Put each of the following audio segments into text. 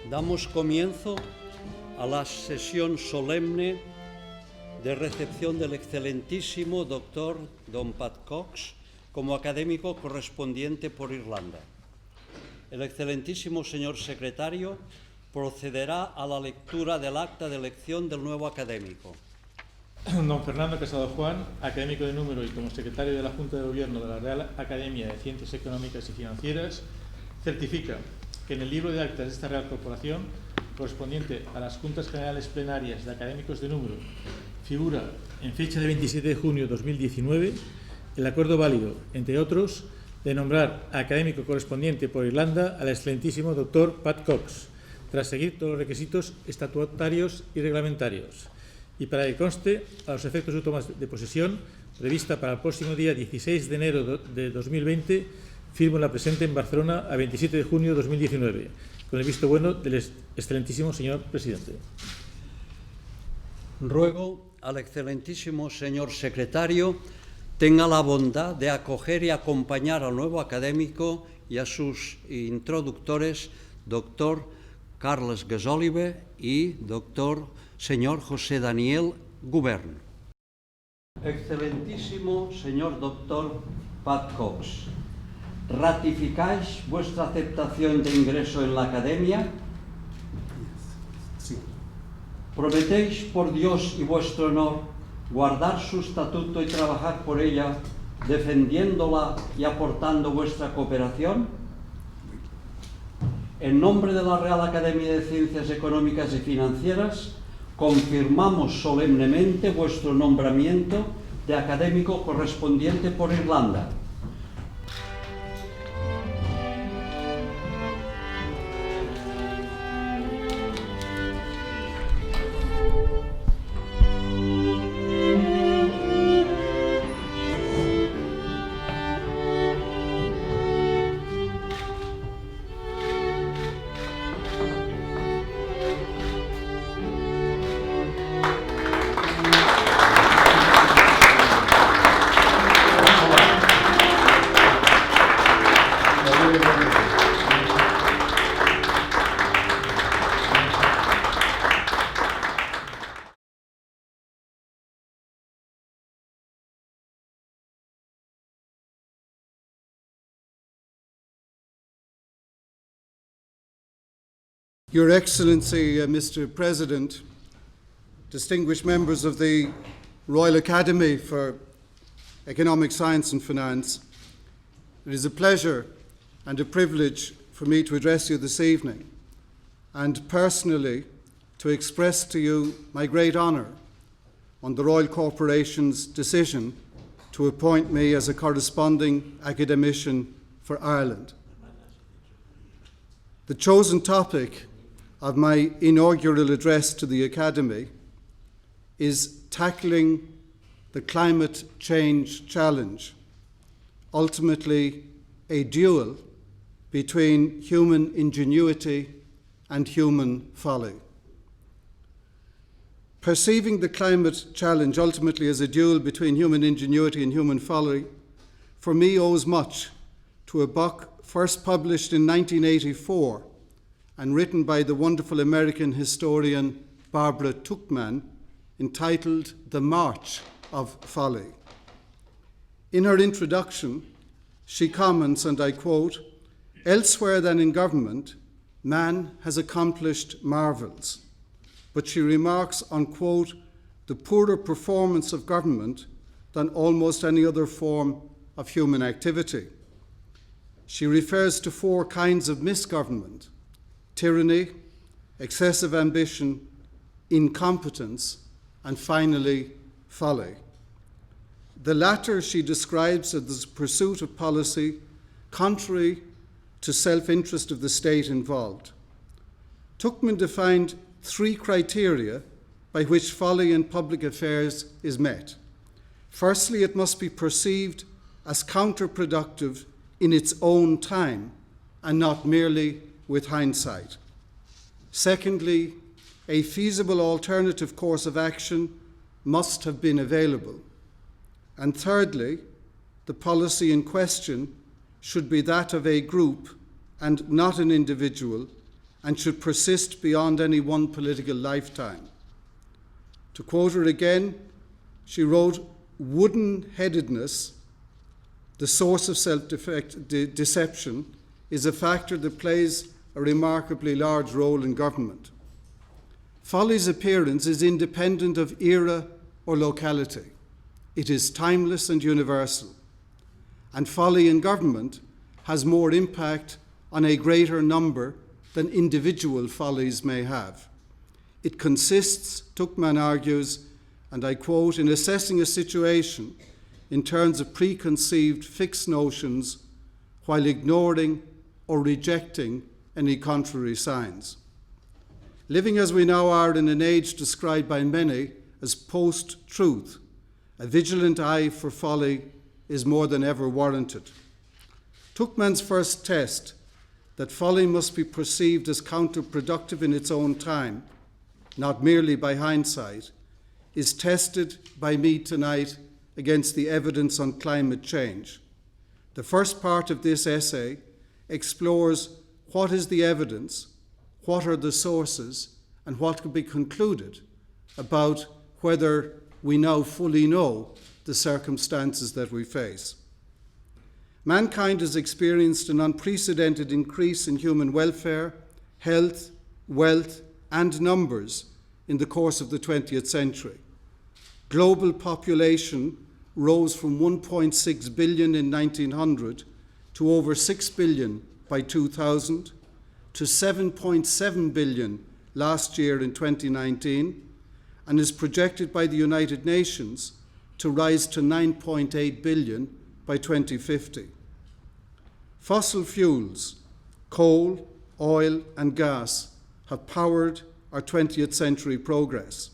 Damos comienzo a la sesión solemne de recepción del excelentísimo doctor Don Pat Cox como académico correspondiente por Irlanda. El excelentísimo señor secretario procederá a la lectura del acta de elección del nuevo académico. Don Fernando Casado Juan, académico de número y como secretario de la Junta de Gobierno de la Real Academia de Ciencias, Económicas y Financieras, certifica que en el libro de actas de esta Real Corporación, correspondiente a las Juntas Generales Plenarias de Académicos de Número, figura en fecha de 27 de junio de 2019 el acuerdo válido, entre otros, de nombrar académico correspondiente por Irlanda al excelentísimo doctor Pat Cox, tras seguir todos los requisitos estatutarios y reglamentarios, y para que conste a los efectos de toma de posesión prevista para el próximo día 16 de enero de 2020, firmo la presente en Barcelona a 27 de junio de 2019, con el visto bueno del excelentísimo señor presidente. Ruego al excelentísimo señor secretario tenga la bondad de acoger y acompañar al nuevo académico y a sus introductores, doctor Carles Gasoliba y doctor señor José Daniel Gubern. Excelentísimo señor doctor Pat Cox, ¿ratificáis vuestra aceptación de ingreso en la academia? Sí. ¿Prometéis por Dios y vuestro honor guardar su estatuto y trabajar por ella, defendiéndola y aportando vuestra cooperación? En nombre de la Real Academia de Ciencias Económicas y Financieras, confirmamos solemnemente vuestro nombramiento de académico correspondiente por Irlanda. Your Excellency, Mr. President, distinguished members of the Royal Academy for Economic Science and Finance, it is a pleasure and a privilege for me to address you this evening and personally to express to you my great honour on the Royal Corporation's decision to appoint me as a corresponding academician for Ireland. The chosen topic of my inaugural address to the Academy is tackling the climate change challenge, ultimately a duel between human ingenuity and human folly. Perceiving the climate challenge ultimately as a duel between human ingenuity and human folly, for me owes much to a book first published in 1984 and written by the wonderful American historian Barbara Tuchman, entitled The March of Folly. In her introduction, she comments, and I quote, "Elsewhere than in government, man has accomplished marvels." But she remarks on, quote, "the poorer performance of government than almost any other form of human activity." She refers to four kinds of misgovernment: tyranny, excessive ambition, incompetence, and finally, folly. The latter she describes as the pursuit of policy contrary to self-interest of the state involved. Tuchman defined three criteria by which folly in public affairs is met. Firstly, it must be perceived as counterproductive in its own time and not merely with hindsight. Secondly, a feasible alternative course of action must have been available. And thirdly, the policy in question should be that of a group and not an individual, and should persist beyond any one political lifetime. To quote her again, she wrote, "Wooden-headedness, the source of self-deception, is a factor that plays a remarkably large role in government. Folly's appearance is independent of era or locality. It is timeless and universal. And folly in government has more impact on a greater number than individual follies may have. It consists, Tuchman argues, and I quote, in assessing a situation in terms of preconceived fixed notions while ignoring or rejecting any contrary signs. Living as we now are in an age described by many as post-truth, a vigilant eye for folly is more than ever warranted. Tuchman's first test, that folly must be perceived as counterproductive in its own time, not merely by hindsight, is tested by me tonight against the evidence on climate change. The first part of this essay explores what is the evidence, what are the sources, and what can be concluded about whether we now fully know the circumstances that we face. Mankind has experienced an unprecedented increase in human welfare, health, wealth, and numbers in the course of the 20th century. Global population rose from 1.6 billion in 1900 to over 6 billion by 2000, to 7.7 billion last year in 2019, and is projected by the United Nations to rise to 9.8 billion by 2050. Fossil fuels, coal, oil, and gas have powered our 20th century progress.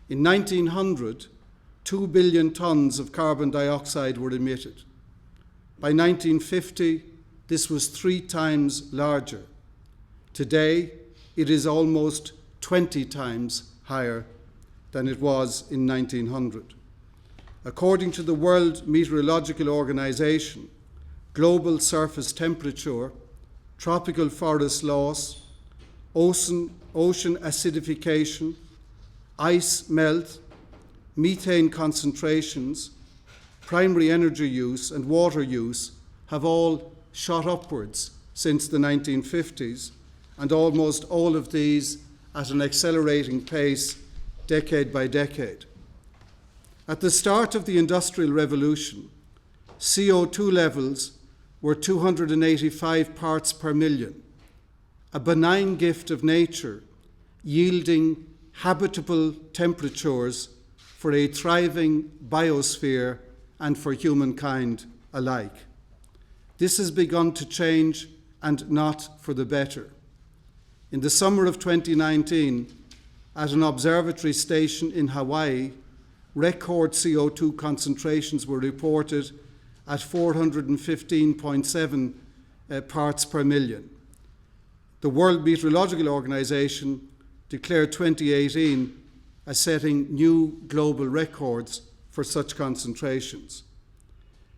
In 1900, 2 billion tonnes of carbon dioxide were emitted. By 1950, this was 3 times larger. Today, it is almost 20 times higher than it was in 1900. According to the World Meteorological Organization, global surface temperature, tropical forest loss, ocean acidification, ice melt, methane concentrations, primary energy use, and water use have all shot upwards since the 1950s, and almost all of these at an accelerating pace decade by decade. At the start of the Industrial Revolution, CO2 levels were 285 parts per million, a benign gift of nature yielding habitable temperatures for a thriving biosphere and for humankind alike. This has begun to change, and not for the better. In the summer of 2019, at an observatory station in Hawaii, record CO2 concentrations were reported at 415.7 parts per million. The World Meteorological Organization declared 2018 as setting new global records for such concentrations.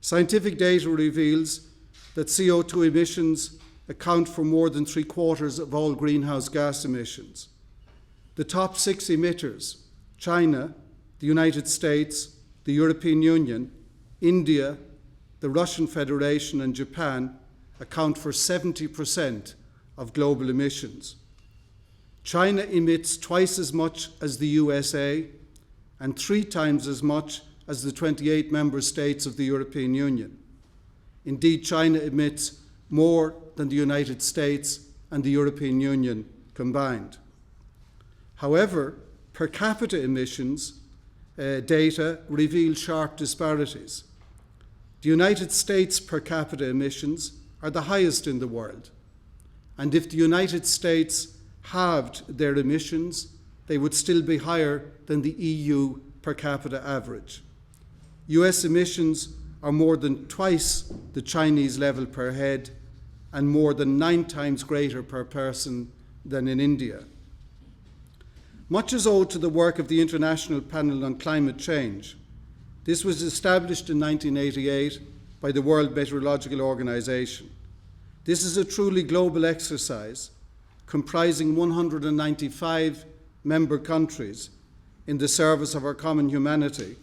Scientific data reveals that CO2 emissions account for more than 3/4 of all greenhouse gas emissions. The top 6 emitters, China, the United States, the European Union, India, the Russian Federation, and Japan, account for 70% of global emissions. China emits twice as much as the USA and 3 times as much as the 28 member states of the European Union. Indeed, China emits more than the United States and the European Union combined. However, per capita emissions data reveal sharp disparities. The United States per capita emissions are the highest in the world, and if the United States halved their emissions, they would still be higher than the EU per capita average. US emissions are more than twice the Chinese level per head and more than 9 times greater per person than in India. Much is owed to the work of the International Panel on Climate Change. This was established in 1988 by the World Meteorological Organization. This is a truly global exercise, comprising 195 member countries in the service of our common humanity,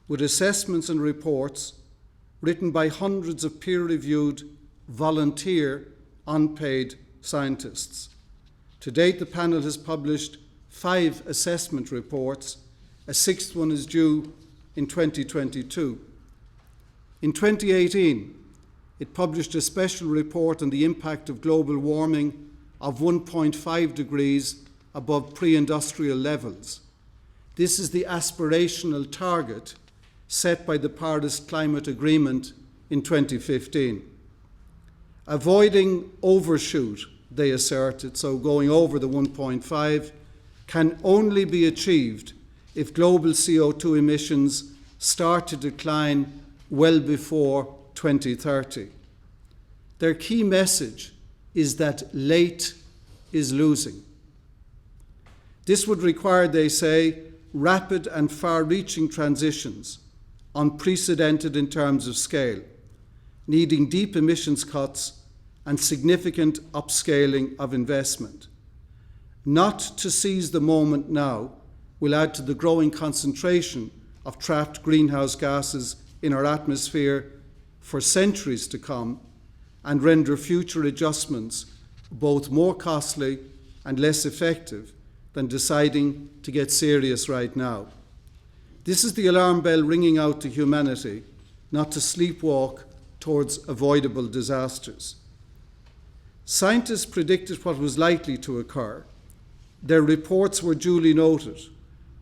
with assessments and reports written by hundreds of peer-reviewed, volunteer, unpaid scientists. To date, the panel has published 5 assessment reports. A 6th one is due in 2022. In 2018, it published a special report on the impact of global warming of 1.5 degrees above pre-industrial levels. This is the aspirational target set by the Paris Climate Agreement in 2015. Avoiding overshoot, they asserted, so going over the 1.5, can only be achieved if global CO2 emissions start to decline well before 2030. Their key message is that late is losing. This would require, they say, rapid and far-reaching transitions, unprecedented in terms of scale, needing deep emissions cuts and significant upscaling of investment. Not to seize the moment now will add to the growing concentration of trapped greenhouse gases in our atmosphere for centuries to come and render future adjustments both more costly and less effective than deciding to get serious right now. This is the alarm bell ringing out to humanity, not to sleepwalk towards avoidable disasters. Scientists predicted what was likely to occur. Their reports were duly noted,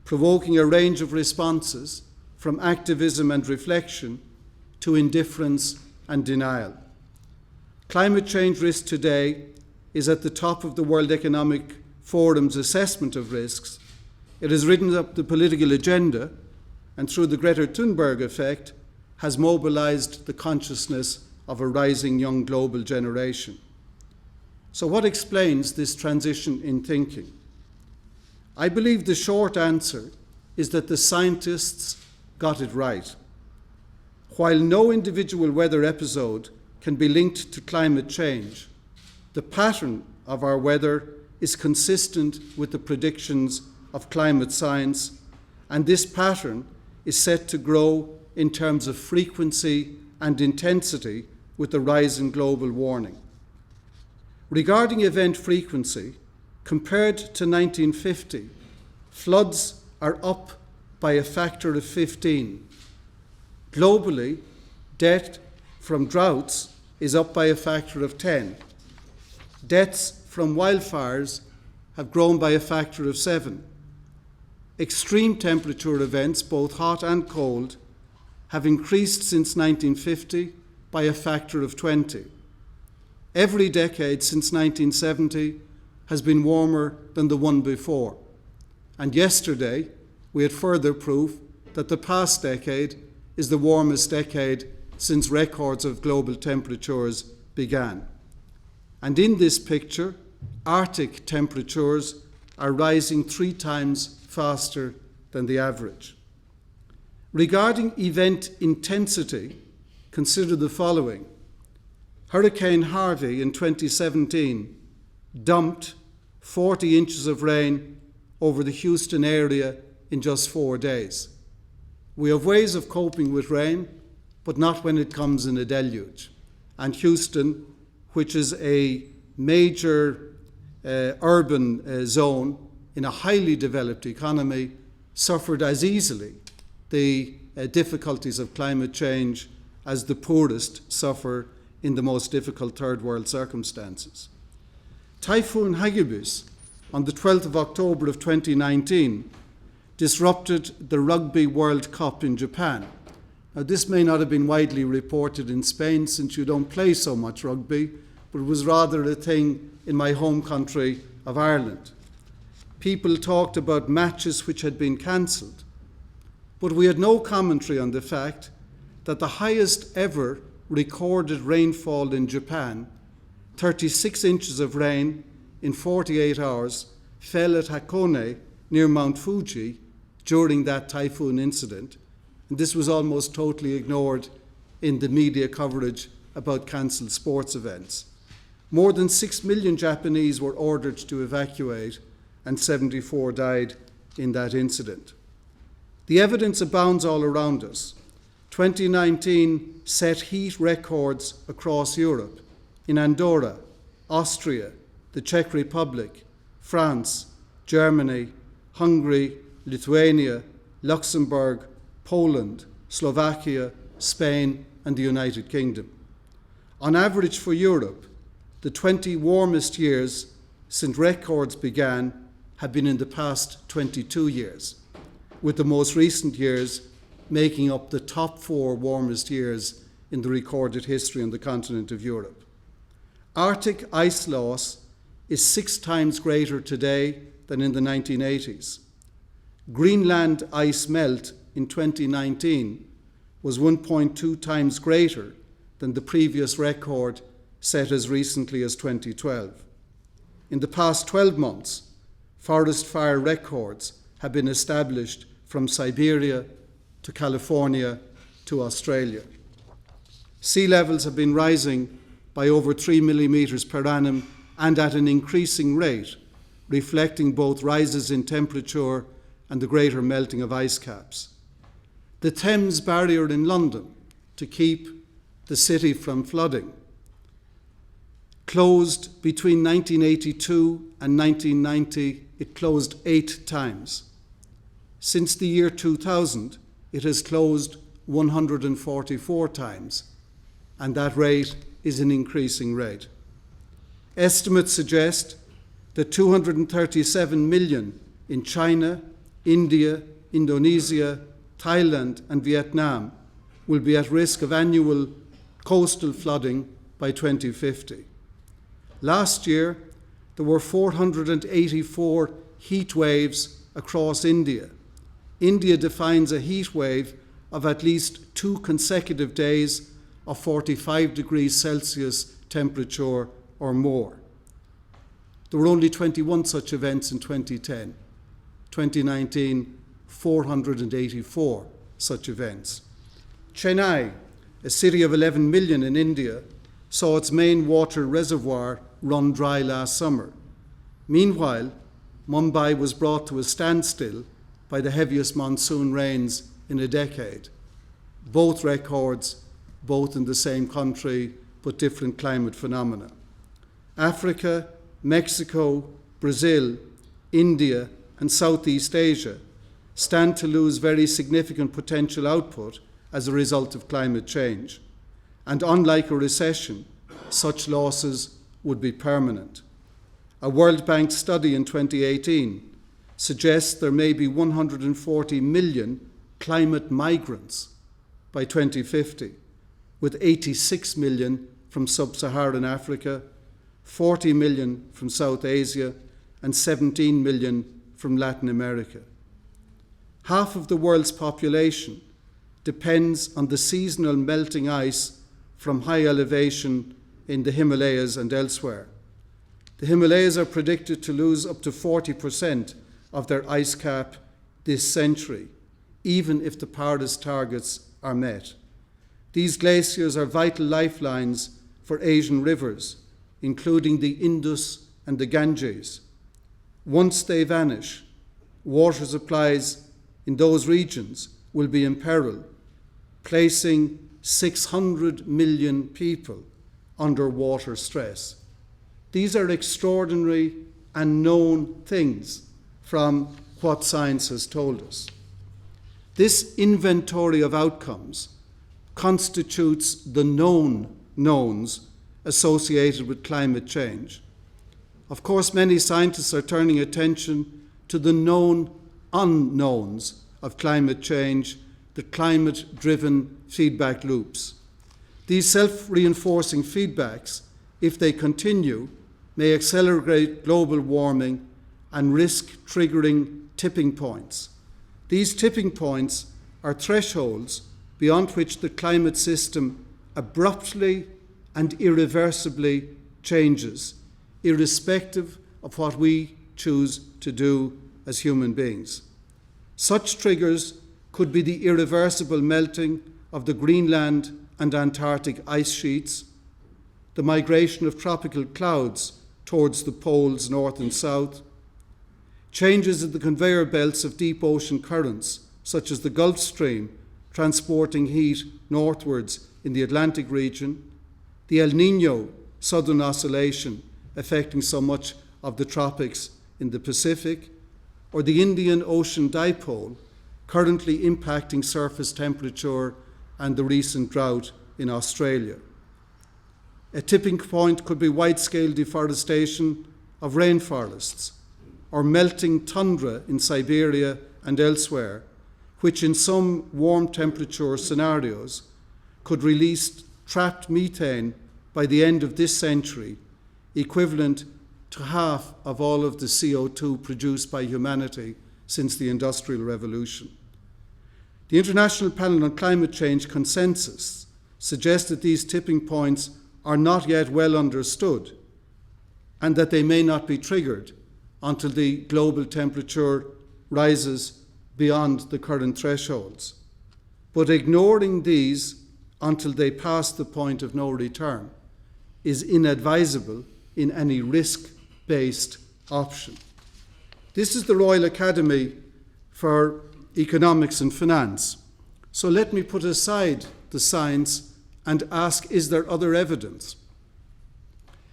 provoking a range of responses from activism and reflection to indifference and denial. Climate change risk today is at the top of the World Economic Forum's assessment of risks. It has ridden up the political agenda and through the Greta Thunberg effect has mobilized the consciousness of a rising young global generation. So what explains this transition in thinking? I believe the short answer is that the scientists got it right. While no individual weather episode can be linked to climate change, the pattern of our weather is consistent with the predictions of climate science, and this pattern is set to grow in terms of frequency and intensity with the rise in global warming. Regarding event frequency, compared to 1950, floods are up by a factor of 15. Globally, death from droughts is up by a factor of 10. Deaths from wildfires have grown by a factor of 7. Extreme temperature events, both hot and cold, have increased since 1950 by a factor of 20. Every decade since 1970 has been warmer than the one before. And yesterday, we had further proof that the past decade is the warmest decade since records of global temperatures began. And in this picture, Arctic temperatures are rising 3 times faster than the average. Regarding event intensity, consider the following. Hurricane Harvey in 2017 dumped 40 inches of rain over the Houston area in just 4 days. We have ways of coping with rain, but not when it comes in a deluge. And Houston, which is a major urban zone in a highly developed economy, suffered as easily the difficulties of climate change as the poorest suffer in the most difficult third world circumstances. Typhoon Hagibis on the 12th of October of 2019 disrupted the Rugby World Cup in Japan. Now, this may not have been widely reported in Spain since you don't play so much rugby, but it was rather a thing in my home country of Ireland. People talked about matches which had been cancelled, but we had no commentary on the fact that the highest ever recorded rainfall in Japan, 36 inches of rain in 48 hours, fell at Hakone near Mount Fuji during that typhoon incident. And this was almost totally ignored in the media coverage about cancelled sports events. More than 6 million Japanese were ordered to evacuate, and 74 died in that incident. The evidence abounds all around us. 2019 set heat records across Europe, in Andorra, Austria, the Czech Republic, France, Germany, Hungary, Lithuania, Luxembourg, Poland, Slovakia, Spain, and the United Kingdom. On average for Europe, the 20 warmest years since records began have been in the past 22 years, with the most recent years making up the top 4 warmest years in the recorded history on the continent of Europe. Arctic ice loss is 6 times greater today than in the 1980s. Greenland ice melt in 2019 was 1.2 times greater than the previous record set as recently as 2012. In the past 12 months, forest fire records have been established from Siberia to California to Australia. Sea levels have been rising by over 3 millimetres per annum and at an increasing rate, reflecting both rises in temperature and the greater melting of ice caps. The Thames Barrier in London, to keep the city from flooding, closed between 1982 and 1990, it closed 8 times. Since the year 2000, it has closed 144 times, and that rate is an increasing rate. Estimates suggest that 237 million in China, India, Indonesia, Thailand, and Vietnam will be at risk of annual coastal flooding by 2050. Last year, there were 484 heat waves across India. India defines a heat wave of at least 2 consecutive days of 45 degrees Celsius temperature or more. There were only 21 such events in 2010. 2019, 484 such events. Chennai, a city of 11 million in India, saw its main water reservoir run dry last summer. Meanwhile, Mumbai was brought to a standstill by the heaviest monsoon rains in a decade. Both records, both in the same country, but different climate phenomena. Africa, Mexico, Brazil, India, and Southeast Asia stand to lose very significant potential output as a result of climate change. And unlike a recession, such losses would be permanent. A World Bank study in 2018 suggests there may be 140 million climate migrants by 2050, with 86 million from sub-Saharan Africa, 40 million from South Asia, and 17 million from Latin America. Half of the world's population depends on the seasonal melting ice from high elevation in the Himalayas and elsewhere. The Himalayas are predicted to lose up to 40% of their ice cap this century, even if the Paris targets are met. These glaciers are vital lifelines for Asian rivers, including the Indus and the Ganges. Once they vanish, water supplies in those regions will be in peril, placing 600 million people under water stress. These are extraordinary and known things from what science has told us. This inventory of outcomes constitutes the known knowns associated with climate change. Of course, many scientists are turning attention to the known unknowns of climate change, the climate-driven feedback loops. These self-reinforcing feedbacks, if they continue, may accelerate global warming and risk triggering tipping points. These tipping points are thresholds beyond which the climate system abruptly and irreversibly changes, irrespective of what we choose to do as human beings. Such triggers could be the irreversible melting of the Greenland and Antarctic ice sheets, the migration of tropical clouds towards the poles north and south, changes in the conveyor belts of deep ocean currents, such as the Gulf Stream, transporting heat northwards in the Atlantic region, the El Niño southern oscillation affecting so much of the tropics in the Pacific, or the Indian Ocean dipole currently impacting surface temperature and the recent drought in Australia. A tipping point could be wide-scale deforestation of rainforests or melting tundra in Siberia and elsewhere, which in some warm temperature scenarios could release trapped methane by the end of this century, equivalent to half of all of the CO2 produced by humanity since the Industrial Revolution. The International Panel on Climate Change consensus suggests that these tipping points are not yet well understood and that they may not be triggered until the global temperature rises beyond the current thresholds. But ignoring these until they pass the point of no return is inadvisable in any risk-based option. This is the Royal Academy for Economics and Finance. So let me put aside the science and ask, is there other evidence?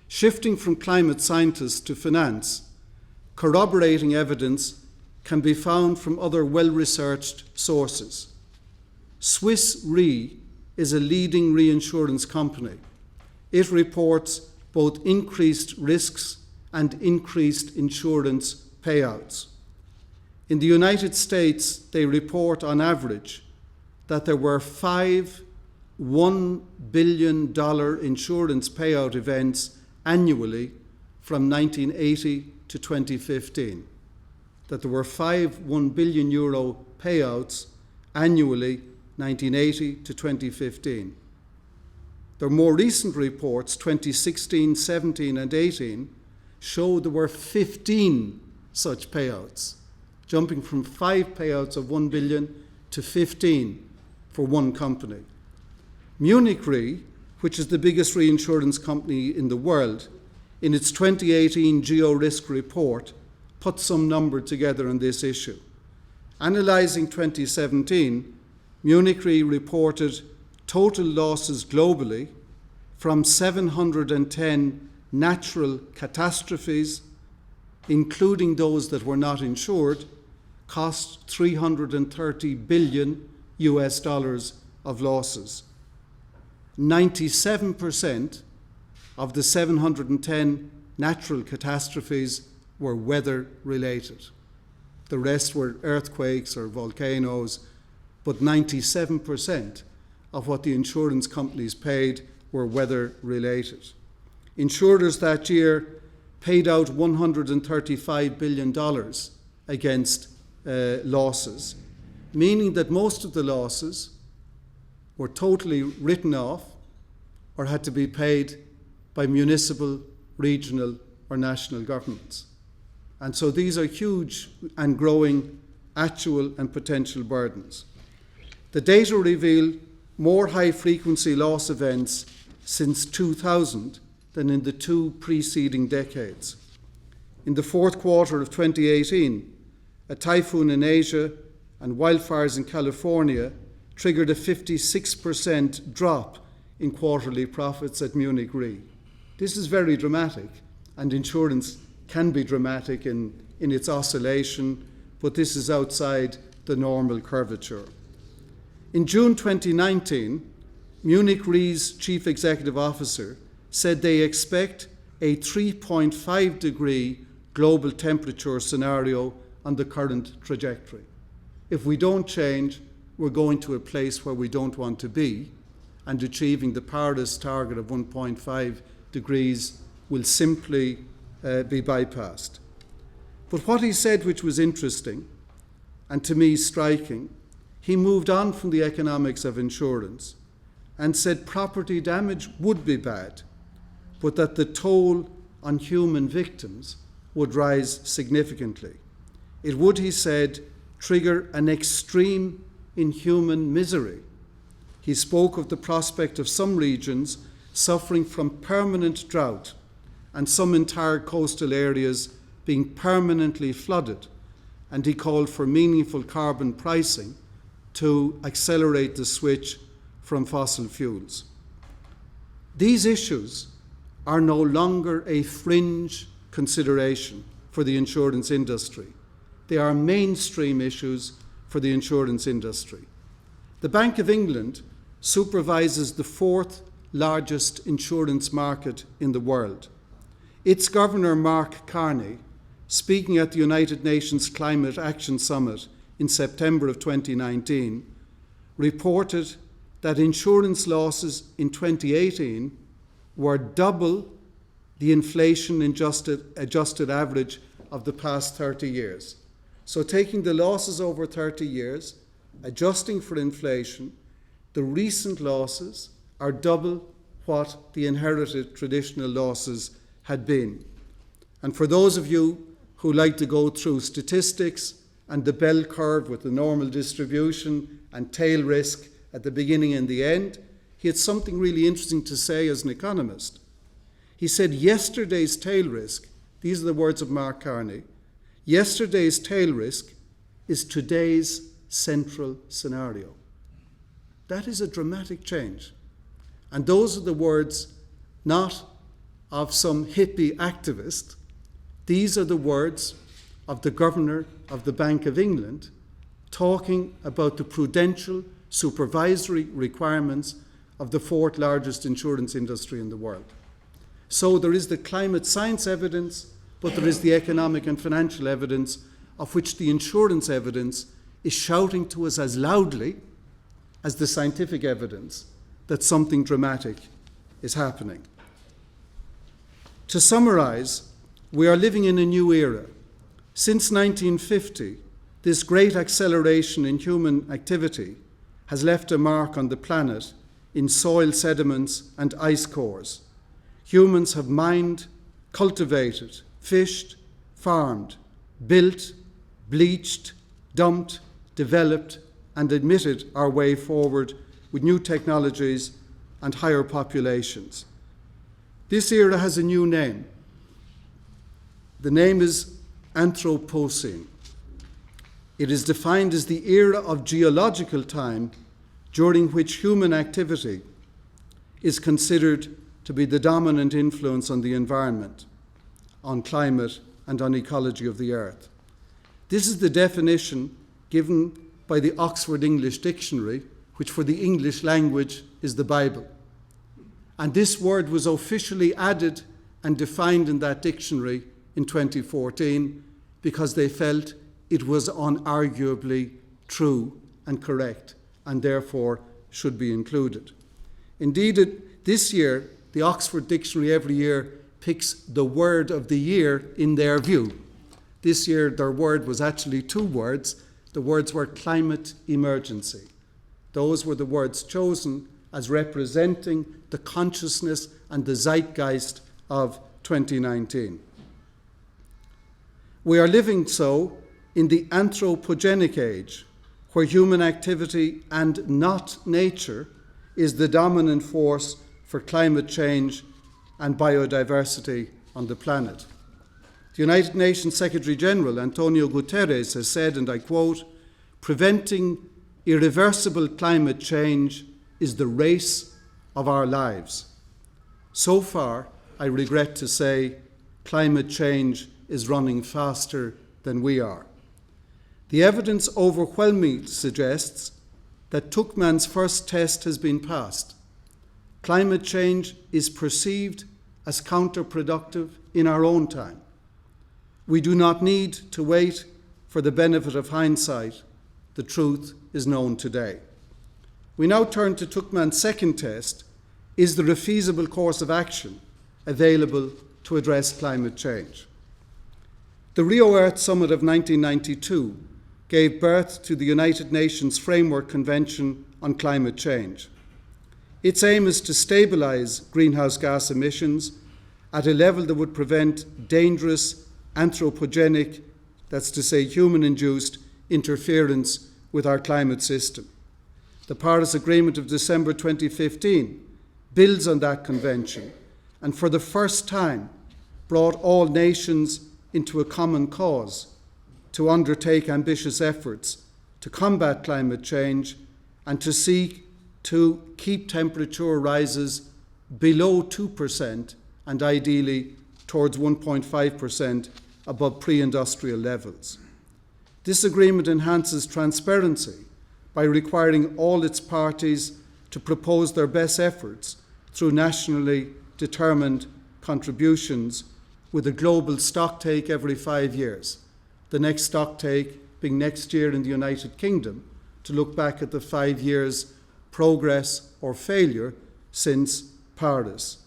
Shifting from climate scientists to finance, corroborating evidence can be found from other well-researched sources. Swiss Re is a leading reinsurance company. It reports both increased risks and increased insurance payouts. In the United States, they report on average that there were 5 $1 billion insurance payout events annually from 1980 to 2015. That there were 5 €1 billion payouts annually 1980 to 2015. Their more recent reports, 2016, 17 and 18, show there were 15 such payouts, jumping from 5 payouts of 1 billion to 15 for one company. Munich Re, which is the biggest reinsurance company in the world, in its 2018 Geo-Risk report, put some number together on this issue. Analysing 2017, Munich Re reported total losses globally from 710 natural catastrophes, including those that were not insured, cost $330 billion of losses. 97% of the 710 natural catastrophes were weather-related. The rest were earthquakes or volcanoes, but 97% of what the insurance companies paid were weather-related. Insurers that year paid out $135 billion against losses, meaning that most of the losses were totally written off or had to be paid by municipal, regional, or national governments. And so these are huge and growing actual and potential burdens. The data reveal more high-frequency loss events since 2000 than in the 2 preceding decades. In the fourth quarter of 2018, a typhoon in Asia and wildfires in California triggered a 56% drop in quarterly profits at Munich Re. This is very dramatic, and insurance can be dramatic in its oscillation, but this is outside the normal curvature. In June 2019, Munich Re's chief executive officer said they expect a 3.5 degree global temperature scenario on the current trajectory. If we don't change, we're going to a place where we don't want to be, and achieving the Paris target of 1.5 degrees will simply be bypassed. But what he said, which was interesting and to me striking, he moved on from the economics of insurance and said property damage would be bad, but that the toll on human victims would rise significantly. It would, he said, trigger an extreme in human misery. He spoke of the prospect of some regions suffering from permanent drought and some entire coastal areas being permanently flooded, and he called for meaningful carbon pricing to accelerate the switch from fossil fuels. These issues are no longer a fringe consideration for the insurance industry. They are mainstream issues for the insurance industry. The Bank of England supervises the fourth largest insurance market in the world. Its Governor, Mark Carney, speaking at the United Nations Climate Action Summit in September of 2019, reported that insurance losses in 2018 were double the inflation-adjusted average of the past 30 years. So taking the losses over 30 years, adjusting for inflation, the recent losses are double what the inherited traditional losses had been. And for those of you who like to go through statistics and the bell curve with the normal distribution and tail risk at the beginning and the end, he had something really interesting to say as an economist. He said, yesterday's tail risk, these are the words of Mark Carney, yesterday's tail risk is today's central scenario. That is a dramatic change. And those are the words not of some hippie activist. These are the words of the Governor of the Bank of England talking about the prudential supervisory requirements of the fourth largest insurance industry in the world. So there is the climate science evidence, but there is the economic and financial evidence, of which the insurance evidence is shouting to us as loudly as the scientific evidence that something dramatic is happening. To summarize, we are living in a new era. Since 1950, this great acceleration in human activity has left a mark on the planet in soil sediments and ice cores. Humans have mined, cultivated, fished, farmed, built, bleached, dumped, developed, and admitted our way forward with new technologies and higher populations. This era has a new name. The name is Anthropocene. It is defined as the era of geological time during which human activity is considered to be the dominant influence on the environment, on climate, and on ecology of the earth. This is the definition given by the Oxford English Dictionary, which for the English language is the Bible. And this word was officially added and defined in that dictionary in 2014 because they felt it was unarguably true and correct and therefore should be included. Indeed, this year, the Oxford Dictionary every year picks the word of the year in their view. This year, their word was actually two words. The words were climate emergency. Those were the words chosen as representing the consciousness and the zeitgeist of 2019. We are living so in the anthropogenic age, where human activity and not nature is the dominant force for climate change and biodiversity on the planet. The United Nations Secretary General Antonio Guterres has said, and I quote, "Preventing irreversible climate change is the race of our lives." So far, I regret to say, climate change is running faster than we are. The evidence overwhelmingly suggests that Tuchman's first test has been passed. Climate change is perceived as counterproductive in our own time. We do not need to wait for the benefit of hindsight. The truth is known today. We now turn to Tuchman's second test. Is there a feasible course of action available to address climate change? The Rio Earth Summit of 1992 gave birth to the United Nations Framework Convention on Climate Change. Its aim is to stabilize greenhouse gas emissions at a level that would prevent dangerous anthropogenic, that's to say human-induced, interference with our climate system. The Paris Agreement of December 2015 builds on that convention and for the first time brought all nations into a common cause to undertake ambitious efforts to combat climate change and to seek to keep temperature rises below 2% and ideally towards 1.5% above pre-industrial levels. This agreement enhances transparency by requiring all its parties to propose their best efforts through nationally determined contributions with a global stocktake every 5 years. The next stocktake being next year in the United Kingdom to look back at the 5 years' progress or failure since Paris.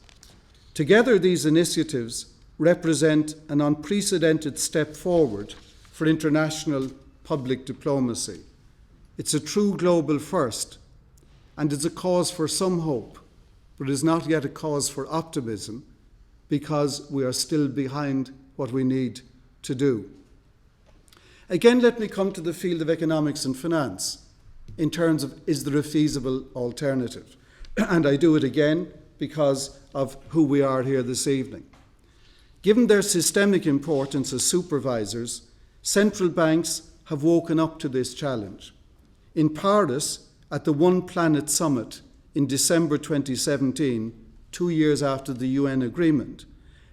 Together, these initiatives represent an unprecedented step forward for international public diplomacy. It's a true global first, and it's a cause for some hope, but it is not yet a cause for optimism because we are still behind what we need to do. Again, let me come to the field of economics and finance in terms of, is there a feasible alternative? And I do it again because of who we are here this evening. Given their systemic importance as supervisors, central banks have woken up to this challenge. In Paris, at the One Planet Summit in December 2017, 2 years after the UN agreement,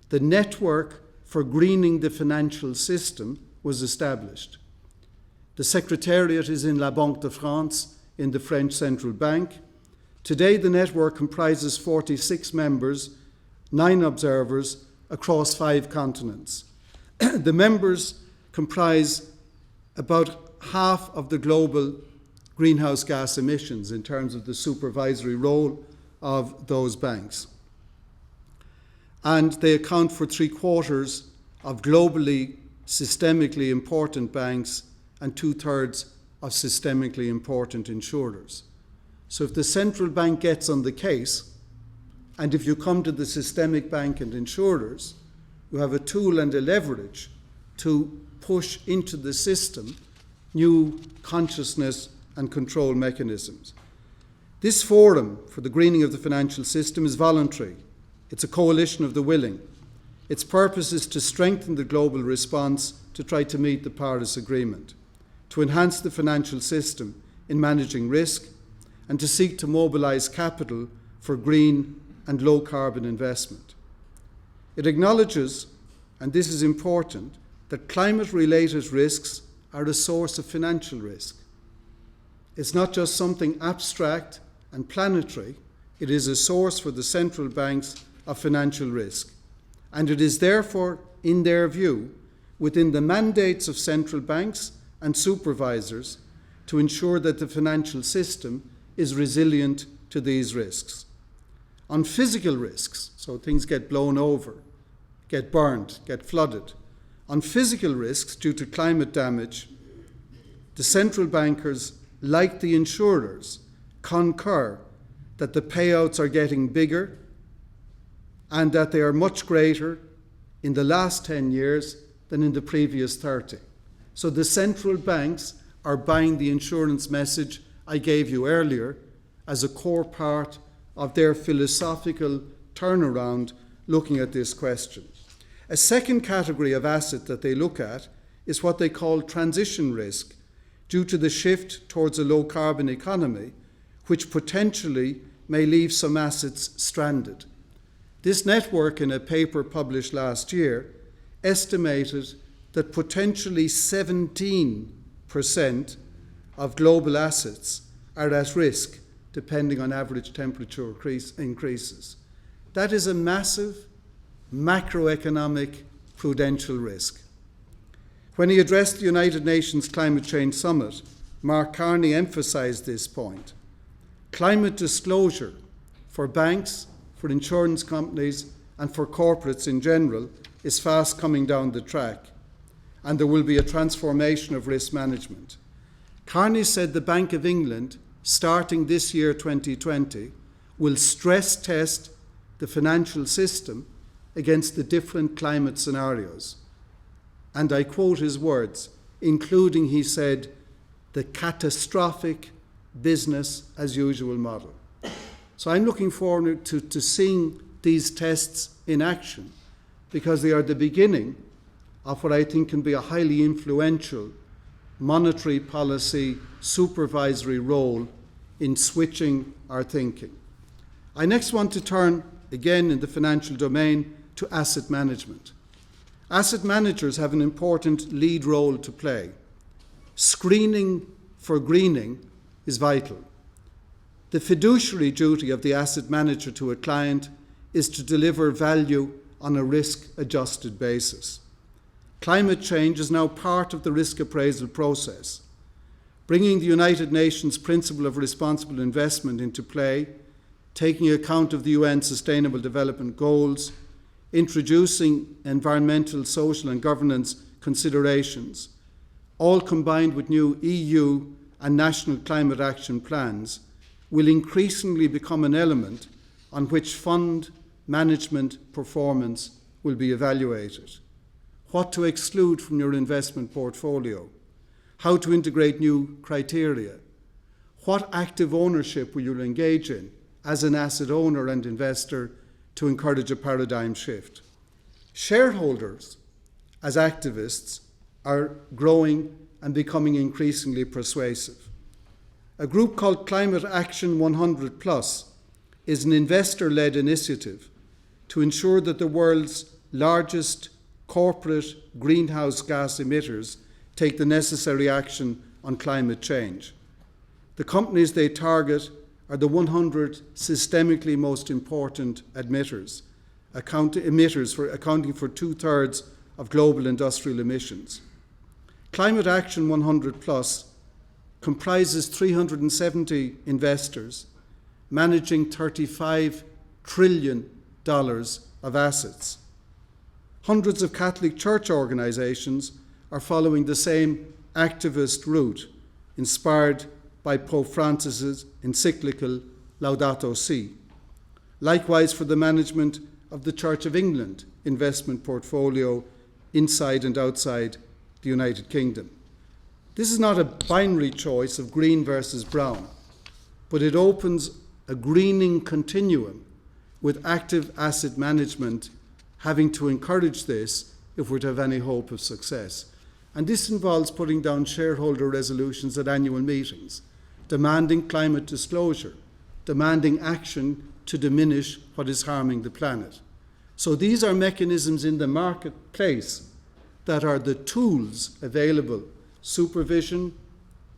the network for greening the financial system was established. The Secretariat is in La Banque de France, in the French Central Bank. Today, the network comprises 46 members, 9 observers across 5 continents. The members comprise about half of the global greenhouse gas emissions in terms of the supervisory role of those banks. And they account for 3/4 of globally systemically important banks and 2/3 of systemically important insurers. So if the central bank gets on the case, and if you come to the systemic bank and insurers, you have a tool and a leverage to push into the system new consciousness and control mechanisms. This forum for the greening of the financial system is voluntary. It's a coalition of the willing. Its purpose is to strengthen the global response to try to meet the Paris Agreement, to enhance the financial system in managing risk, and to seek to mobilize capital for green and low-carbon investment. It acknowledges, and this is important, that climate-related risks are a source of financial risk. It's not just something abstract and planetary, it is a source for the central banks of financial risk. And it is therefore, in their view, within the mandates of central banks and supervisors to ensure that the financial system is resilient to these risks. On physical risks, so things get blown over, get burned, get flooded. On physical risks due to climate damage, the central bankers, like the insurers, concur that the payouts are getting bigger and that they are much greater in the last 10 years than in the previous 30. So the central banks are buying the insurance message I gave you earlier as a core part of their philosophical turnaround looking at this question. A second category of asset that they look at is what they call transition risk, due to the shift towards a low-carbon economy, which potentially may leave some assets stranded. This network, in a paper published last year, estimated that potentially 17% of global assets are at risk, depending on average temperature increases. That is a massive macroeconomic prudential risk. When he addressed the United Nations Climate Change Summit, Mark Carney emphasised this point. Climate disclosure for banks, for insurance companies, and for corporates in general is fast coming down the track, and there will be a transformation of risk management. Carney said the Bank of England, starting this year 2020, will stress test the financial system against the different climate scenarios. And I quote his words, including, he said, the catastrophic business as usual model. So I'm looking forward to seeing these tests in action, because they are the beginning of what I think can be a highly influential monetary policy supervisory role in switching our thinking. I next want to turn, again in the financial domain, to asset management. Asset managers have an important lead role to play. Screening for greening is vital. The fiduciary duty of the asset manager to a client is to deliver value on a risk-adjusted basis. Climate change is now part of the risk appraisal process. Bringing the United Nations principle of responsible investment into play, taking account of the UN Sustainable Development Goals, introducing environmental, social and governance considerations, all combined with new EU and national climate action plans, will increasingly become an element on which fund management performance will be evaluated. What to exclude from your investment portfolio, how to integrate new criteria, what active ownership will you engage in as an asset owner and investor to encourage a paradigm shift. Shareholders, as activists, are growing and becoming increasingly persuasive. A group called Climate Action 100 Plus is an investor-led initiative to ensure that the world's largest corporate greenhouse gas emitters take the necessary action on climate change. The companies they target are the 100 systemically most important emitters, accounting for 2/3 of global industrial emissions. Climate Action 100 Plus comprises 370 investors managing $35 trillion of assets. Hundreds of Catholic Church organisations are following the same activist route, inspired by Pope Francis's encyclical Laudato Si. Likewise for the management of the Church of England investment portfolio inside and outside the United Kingdom. This is not a binary choice of green versus brown, but it opens a greening continuum with active asset management having to encourage this if we're to have any hope of success. And this involves putting down shareholder resolutions at annual meetings, demanding climate disclosure, demanding action to diminish what is harming the planet. So these are mechanisms in the marketplace that are the tools available: supervision,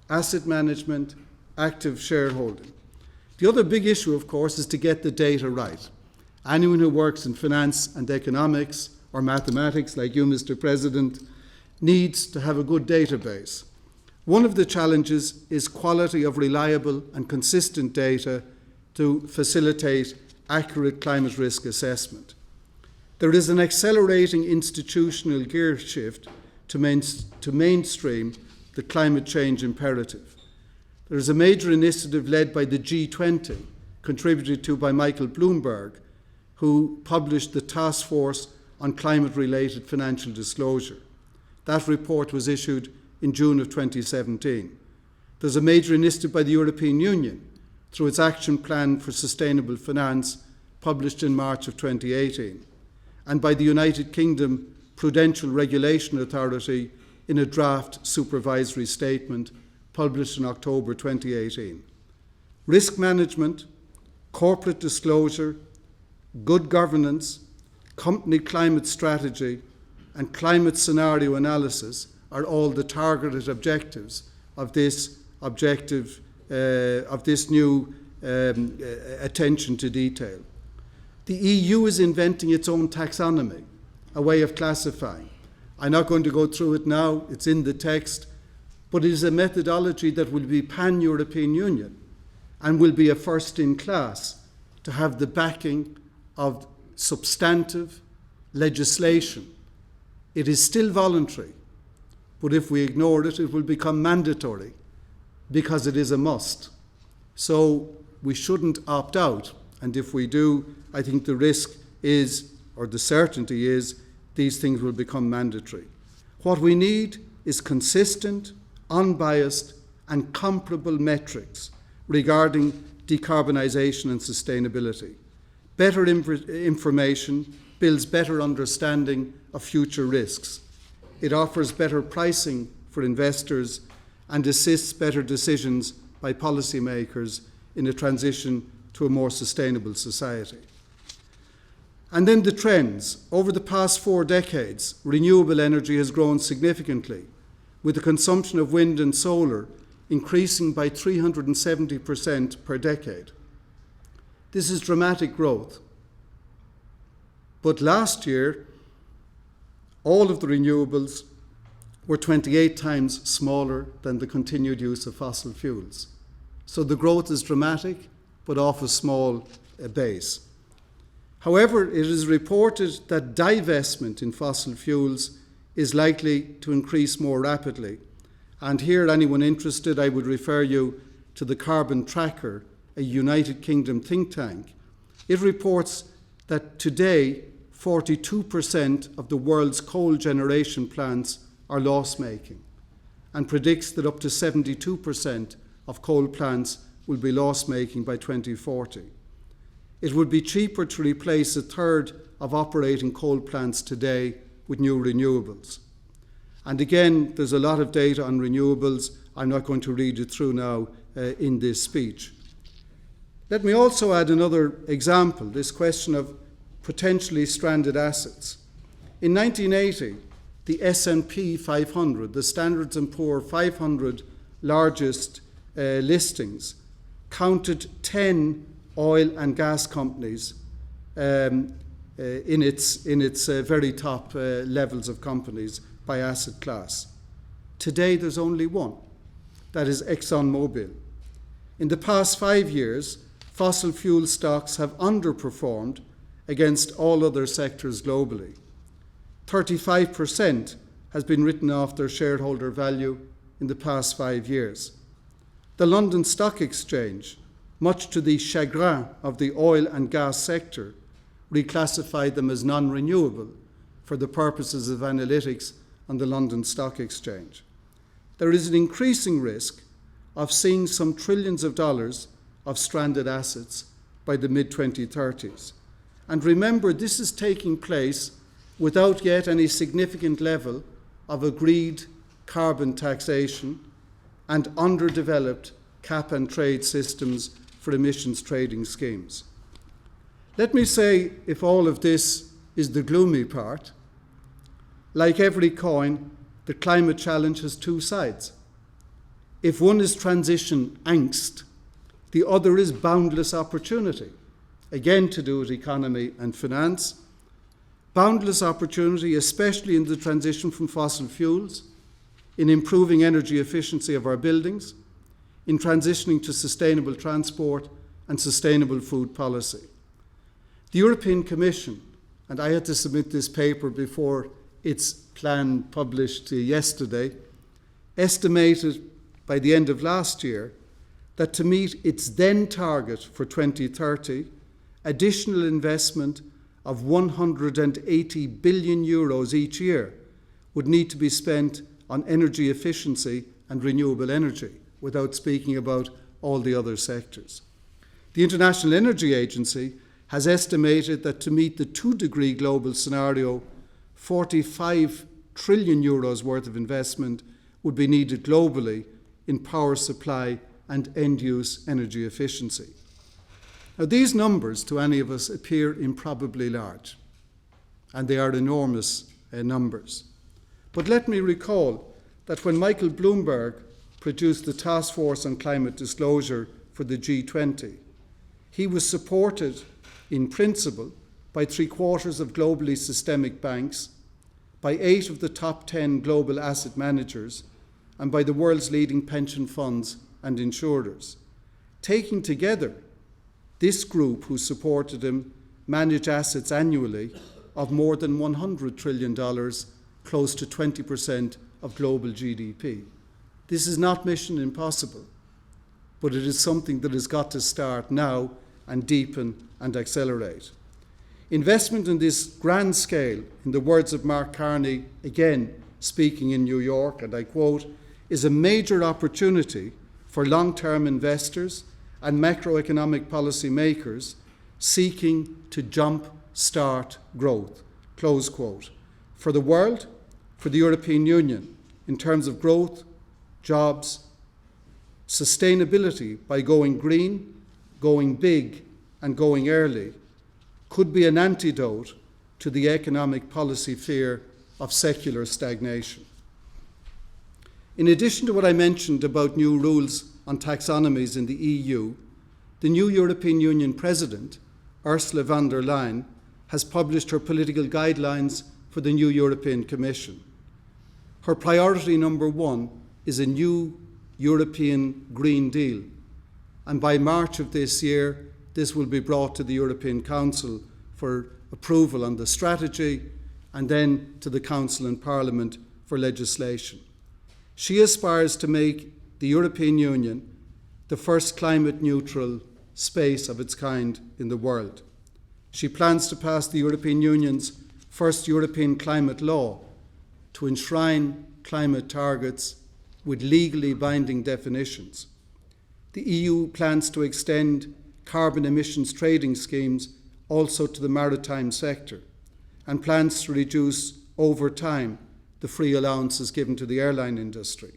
asset management, active shareholding. The other big issue, of course, is to get the data right. Anyone who works in finance and economics or mathematics, like you, Mr. President, needs to have a good database. One of the challenges is quality of reliable and consistent data to facilitate accurate climate risk assessment. There is an accelerating institutional gear shift to mainstream the climate change imperative. There is a major initiative led by the G20, contributed to by Michael Bloomberg, who published the Task Force on Climate-Related Financial Disclosure. That report was issued in June of 2017. There's a major initiative by the European Union through its Action Plan for Sustainable Finance, published in March of 2018, and by the United Kingdom Prudential Regulation Authority in a draft supervisory statement published in October 2018. Risk management, corporate disclosure, good governance, company climate strategy, and climate scenario analysis are all the targeted objectives of this new attention to detail. The EU is inventing its own taxonomy, a way of classifying. I'm not going to go through it now, it's in the text, but it is a methodology that will be pan-European Union and will be a first in class to have the backing of substantive legislation. It is still voluntary, but if we ignore it, it will become mandatory because it is a must. So we shouldn't opt out, and if we do, I think the risk is, or the certainty is, these things will become mandatory. What we need is consistent, unbiased, and comparable metrics regarding decarbonisation and sustainability. Better information builds better understanding of future risks. It offers better pricing for investors and assists better decisions by policymakers in a transition to a more sustainable society. And then the trends. Over the past 4 decades, renewable energy has grown significantly, with the consumption of wind and solar increasing by 370% per decade. This is dramatic growth. But last year, all of the renewables were 28 times smaller than the continued use of fossil fuels. So the growth is dramatic, but off a small base. However, it is reported that divestment in fossil fuels is likely to increase more rapidly. And here, anyone interested, I would refer you to the Carbon Tracker, a United Kingdom think tank. It reports that today, 42% of the world's coal generation plants are loss-making, and predicts that up to 72% of coal plants will be loss-making by 2040. It would be cheaper to replace a third of operating coal plants today with new renewables. And again, there's a lot of data on renewables. I'm not going to read it through now in this speech. Let me also add another example, this question of potentially stranded assets. In 1980, the S&P 500, the Standard & Poor's 500 largest listings, counted 10 oil and gas companies in its very top levels of companies by asset class. Today there's only one, that is ExxonMobil. In the past 5 years, fossil fuel stocks have underperformed against all other sectors globally. 35% has been written off their shareholder value in the past 5 years. The London Stock Exchange, much to the chagrin of the oil and gas sector, reclassified them as non-renewable for the purposes of analytics on the London Stock Exchange. There is an increasing risk of seeing some trillions of dollars of stranded assets by the mid-2030s. And remember, this is taking place without yet any significant level of agreed carbon taxation and underdeveloped cap and trade systems for emissions trading schemes. Let me say, if all of this is the gloomy part, like every coin, the climate challenge has two sides. If one is transition angst, the other is boundless opportunity, again to do with economy and finance. Boundless opportunity, especially in the transition from fossil fuels, in improving energy efficiency of our buildings, in transitioning to sustainable transport and sustainable food policy. The European Commission, and I had to submit this paper before its plan published yesterday, estimated by the end of last year that to meet its then target for 2030, additional investment of 180 billion euros each year would need to be spent on energy efficiency and renewable energy, without speaking about all the other sectors. The International Energy Agency has estimated that to meet the 2-degree global scenario, 45 trillion euros worth of investment would be needed globally in power supply and end-use energy efficiency. Now, these numbers to any of us appear improbably large, and they are enormous numbers. But let me recall that when Michael Bloomberg produced the Task Force on Climate Disclosure for the G20, he was supported in principle by 3/4 of globally systemic banks, by 8 of the top 10 global asset managers, and by the world's leading pension funds and insurers. Taking together, this group who supported him manage assets annually of more than $100 trillion, close to 20% of global GDP. This is not mission impossible, but it is something that has got to start now and deepen and accelerate. Investment in this grand scale, in the words of Mark Carney, again speaking in New York, and I quote, is a major opportunity for long-term investors and macroeconomic policy makers seeking to jump-start growth, close quote, for the world, for the European Union, in terms of growth, jobs, sustainability by going green, going big, and going early, could be an antidote to the economic policy fear of secular stagnation. In addition to what I mentioned about new rules on taxonomies in the EU, the new European Union President, Ursula von der Leyen, has published her political guidelines for the new European Commission. Her priority number one is a new European Green Deal, and by March of this year, this will be brought to the European Council for approval on the strategy, and then to the Council and Parliament for legislation. She aspires to make the European Union the first climate-neutral space of its kind in the world. She plans to pass the European Union's first European climate law to enshrine climate targets with legally binding definitions. The EU plans to extend carbon emissions trading schemes also to the maritime sector, and plans to reduce over time the free allowances given to the airline industry.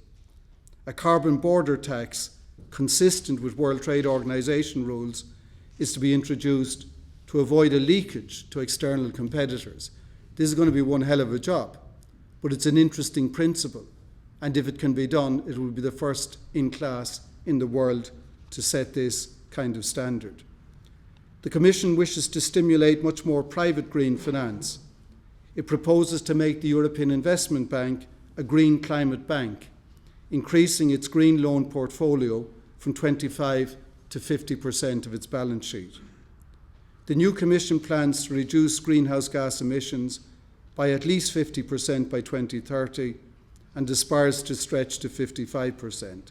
A carbon border tax consistent with World Trade Organization rules is to be introduced to avoid a leakage to external competitors. This is going to be one hell of a job, but it's an interesting principle, and if it can be done, it will be the first in class in the world to set this kind of standard. The Commission wishes to stimulate much more private green finance. It proposes to make the European Investment Bank a green climate bank, increasing its green loan portfolio from 25 to 50% of its balance sheet. The new Commission plans to reduce greenhouse gas emissions by at least 50% by 2030 and aspires to stretch to 55%.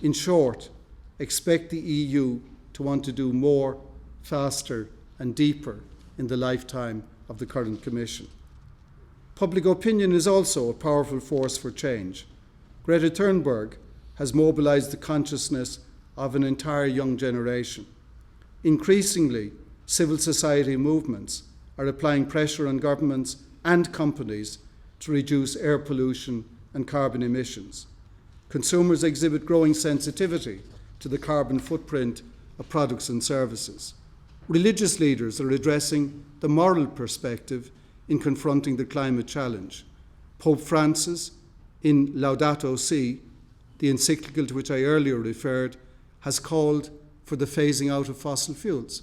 In short, expect the EU to want to do more, faster and deeper in the lifetime of the current Commission. Public opinion is also a powerful force for change. Greta Thunberg has mobilised the consciousness of an entire young generation. Increasingly, civil society movements are applying pressure on governments and companies to reduce air pollution and carbon emissions. Consumers exhibit growing sensitivity to the carbon footprint of products and services. Religious leaders are addressing the moral perspective in confronting the climate challenge. Pope Francis, in Laudato Si', the encyclical to which I earlier referred, has called for the phasing out of fossil fuels.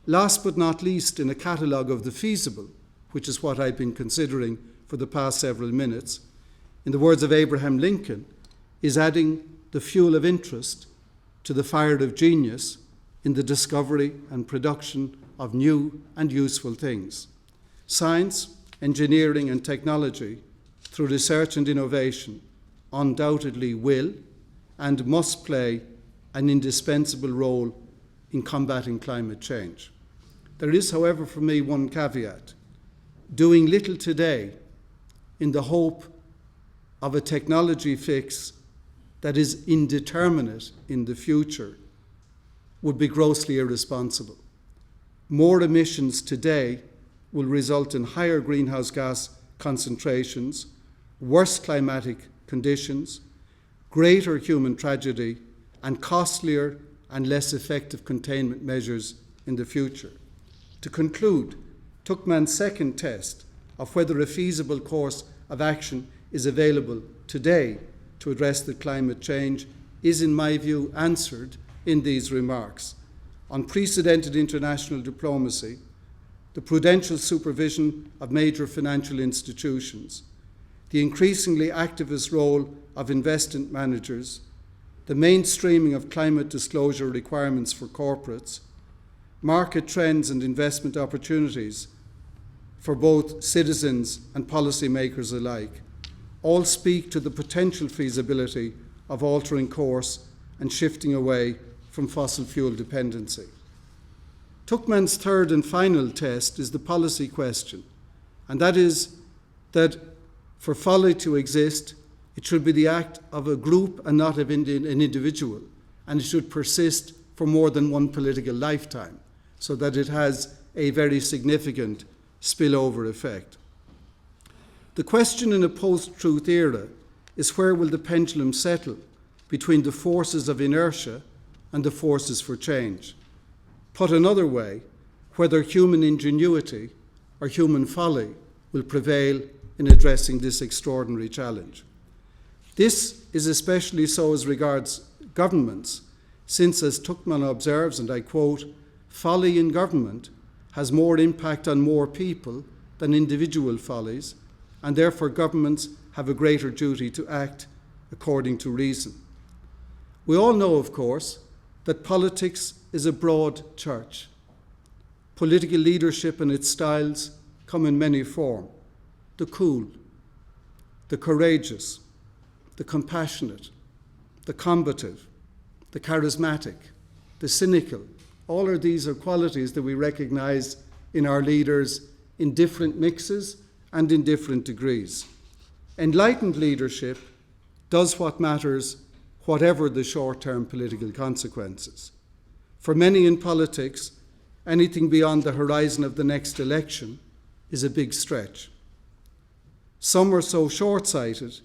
Last but not least, in a catalogue of the feasible, which is what I've been considering for the past several minutes, in the words of Abraham Lincoln, is adding the fuel of interest to the fire of genius in the discovery and production of new and useful things. Science, engineering and technology, through research and innovation, undoubtedly will and must play an indispensable role in combating climate change. There is, however, for me, one caveat. Doing little today in the hope of a technology fix that is indeterminate in the future would be grossly irresponsible. More emissions today will result in higher greenhouse gas concentrations, worse climatic conditions, greater human tragedy, and costlier and less effective containment measures in the future. To conclude, Tuckman's second test of whether a feasible course of action is available today to address the climate change is, in my view, answered in these remarks. Unprecedented international diplomacy, the prudential supervision of major financial institutions, the increasingly activist role of investment managers, the mainstreaming of climate disclosure requirements for corporates, market trends and investment opportunities for both citizens and policymakers alike, all speak to the potential feasibility of altering course and shifting away from fossil fuel dependency. Tuckman's third and final test is the policy question, and that is that for folly to exist, it should be the act of a group and not of an individual, and it should persist for more than one political lifetime, so that it has a very significant spillover effect. The question in a post-truth era is, where will the pendulum settle between the forces of inertia and the forces for change? Put another way, whether human ingenuity or human folly will prevail in addressing this extraordinary challenge. This is especially so as regards governments, since, as Tuchman observes, and I quote, "Folly in government has more impact on more people than individual follies, and therefore governments have a greater duty to act according to reason." We all know, of course, that politics is a broad church. Political leadership and its styles come in many forms: the cool, the courageous, the compassionate, the combative, the charismatic, the cynical. All of these are qualities that we recognize in our leaders in different mixes and in different degrees. Enlightened leadership does what matters, whatever the short-term political consequences. For many in politics, anything beyond the horizon of the next election is a big stretch. Some are so short-sighted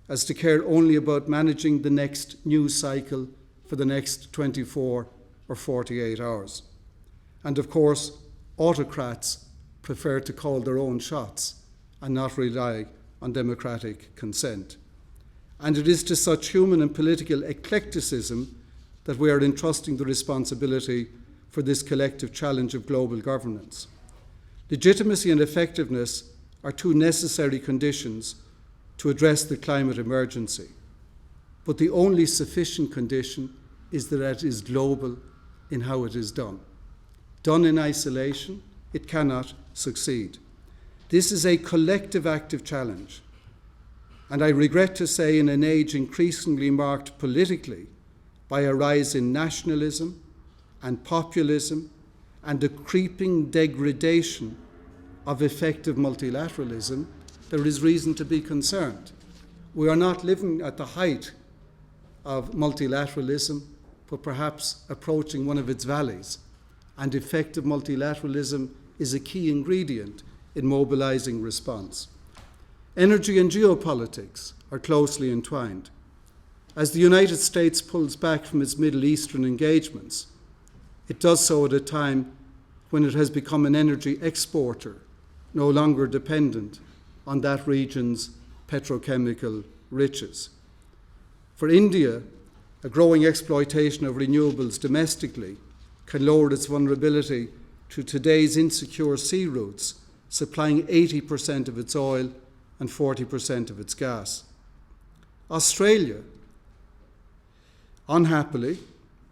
as to care only about managing the next news cycle for the next 24 or 48 hours. And of course, autocrats prefer to call their own shots and not rely on democratic consent. And it is to such human and political eclecticism that we are entrusting the responsibility for this collective challenge of global governance. Legitimacy and effectiveness are two necessary conditions to address the climate emergency. But the only sufficient condition is that it is global in how it is done. Done in isolation, it cannot succeed. This is a collective active challenge. And I regret to say, in an age increasingly marked politically by a rise in nationalism and populism and a creeping degradation of effective multilateralism, there is reason to be concerned. We are not living at the height of multilateralism, but perhaps approaching one of its valleys. And effective multilateralism is a key ingredient in mobilizing response. Energy and geopolitics are closely entwined. As the United States pulls back from its Middle Eastern engagements, it does so at a time when it has become an energy exporter, no longer dependent on that region's petrochemical riches. For India, a growing exploitation of renewables domestically can lower its vulnerability to today's insecure sea routes, supplying 80% of its oil and 40% of its gas. Australia, unhappily,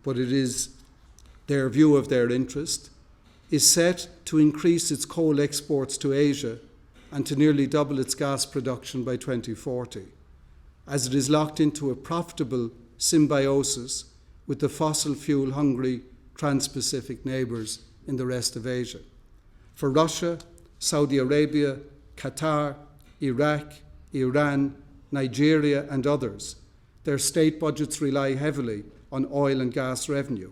but it is their view of their interest, is set to increase its coal exports to Asia and to nearly double its gas production by 2040, as it is locked into a profitable symbiosis with the fossil fuel-hungry trans-Pacific neighbours in the rest of Asia. For Russia, Saudi Arabia, Qatar, Iraq, Iran, Nigeria and others, their state budgets rely heavily on oil and gas revenue.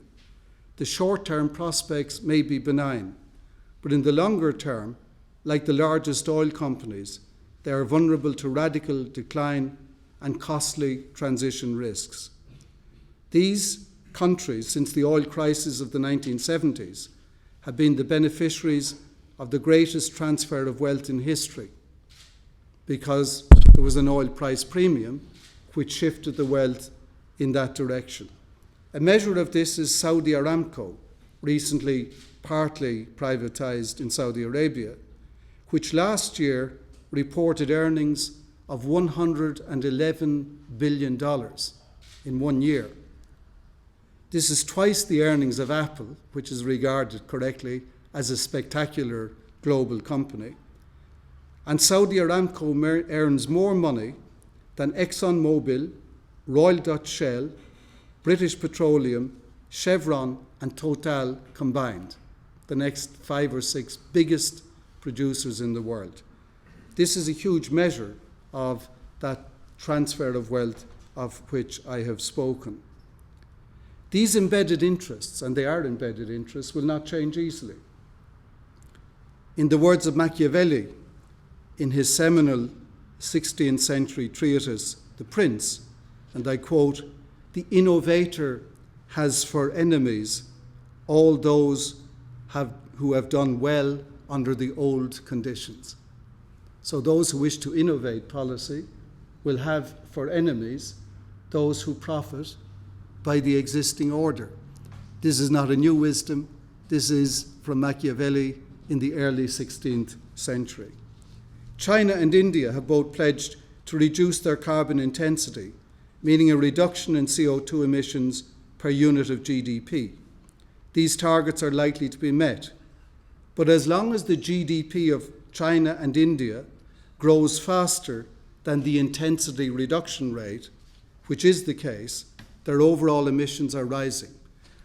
The short-term prospects may be benign, but in the longer term, like the largest oil companies, they are vulnerable to radical decline and costly transition risks. These countries, since the oil crisis of the 1970s, have been the beneficiaries of the greatest transfer of wealth in history, because there was an oil price premium which shifted the wealth in that direction. A measure of this is Saudi Aramco, recently partly privatized in Saudi Arabia, which last year reported earnings of $111 billion in 1 year. This is twice the earnings of Apple, which is regarded correctly as a spectacular global company. And Saudi Aramco earns more money than ExxonMobil, Royal Dutch Shell, British Petroleum, Chevron and Total combined, the next 5 or 6 biggest producers in the world. This is a huge measure of that transfer of wealth of which I have spoken. These embedded interests, and they are embedded interests, will not change easily. In the words of Machiavelli, in his seminal 16th century treatise, The Prince, and I quote, "The innovator has for enemies all those who have done well under the old conditions." So those who wish to innovate policy will have for enemies those who profit by the existing order. This is not a new wisdom. This is from Machiavelli in the early 16th century. China and India have both pledged to reduce their carbon intensity, meaning a reduction in CO2 emissions per unit of GDP. These targets are likely to be met. But as long as the GDP of China and India grows faster than the intensity reduction rate, which is the case, their overall emissions are rising.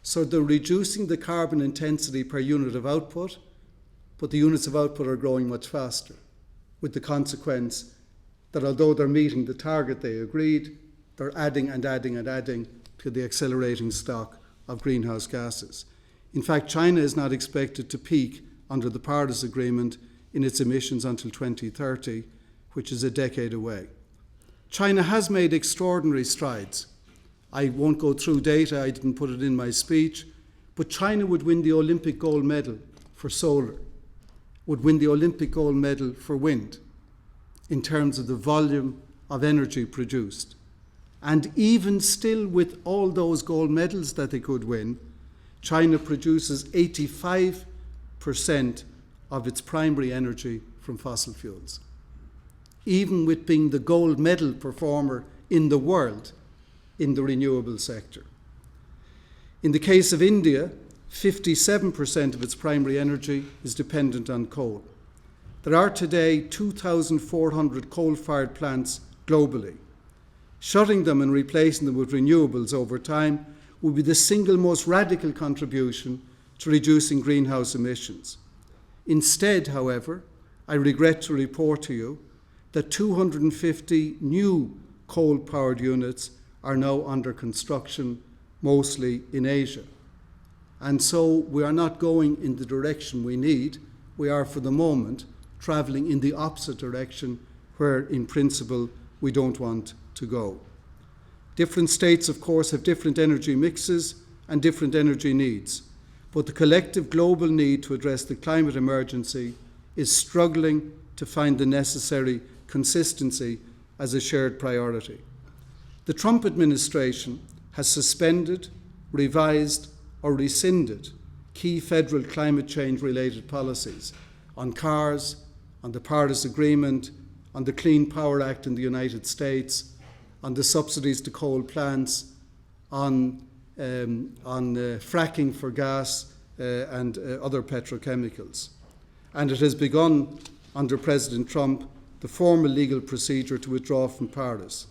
So they're reducing the carbon intensity per unit of output, but the units of output are growing much faster, with the consequence that although they're meeting the target they agreed, they're adding and adding and adding to the accelerating stock of greenhouse gases. In fact, China is not expected to peak under the Paris Agreement in its emissions until 2030, which is a decade away. China has made extraordinary strides. I won't go through data, I didn't put it in my speech, but China would win the Olympic gold medal for solar, would win the Olympic gold medal for wind in terms of the volume of energy produced. And even still, with all those gold medals that they could win, China produces 85% of its primary energy from fossil fuels. Even with being the gold medal performer in the world in the renewable sector. In the case of India, 57% of its primary energy is dependent on coal. There are today 2,400 coal-fired plants globally. Shutting them and replacing them with renewables over time will be the single most radical contribution to reducing greenhouse emissions. Instead, however, I regret to report to you that 250 new coal-powered units are now under construction, mostly in Asia. And so we are not going in the direction we need. We are, for the moment, travelling in the opposite direction where, in principle, we don't want to go. Different states, of course, have different energy mixes and different energy needs, but the collective global need to address the climate emergency is struggling to find the necessary consistency as a shared priority. The Trump administration has suspended, revised, or rescinded key federal climate change-related policies on cars, on the Paris Agreement, on the Clean Power Act in the United States, on the subsidies to coal plants, on fracking for gas and other petrochemicals. And it has begun, under President Trump, the formal legal procedure to withdraw from Paris.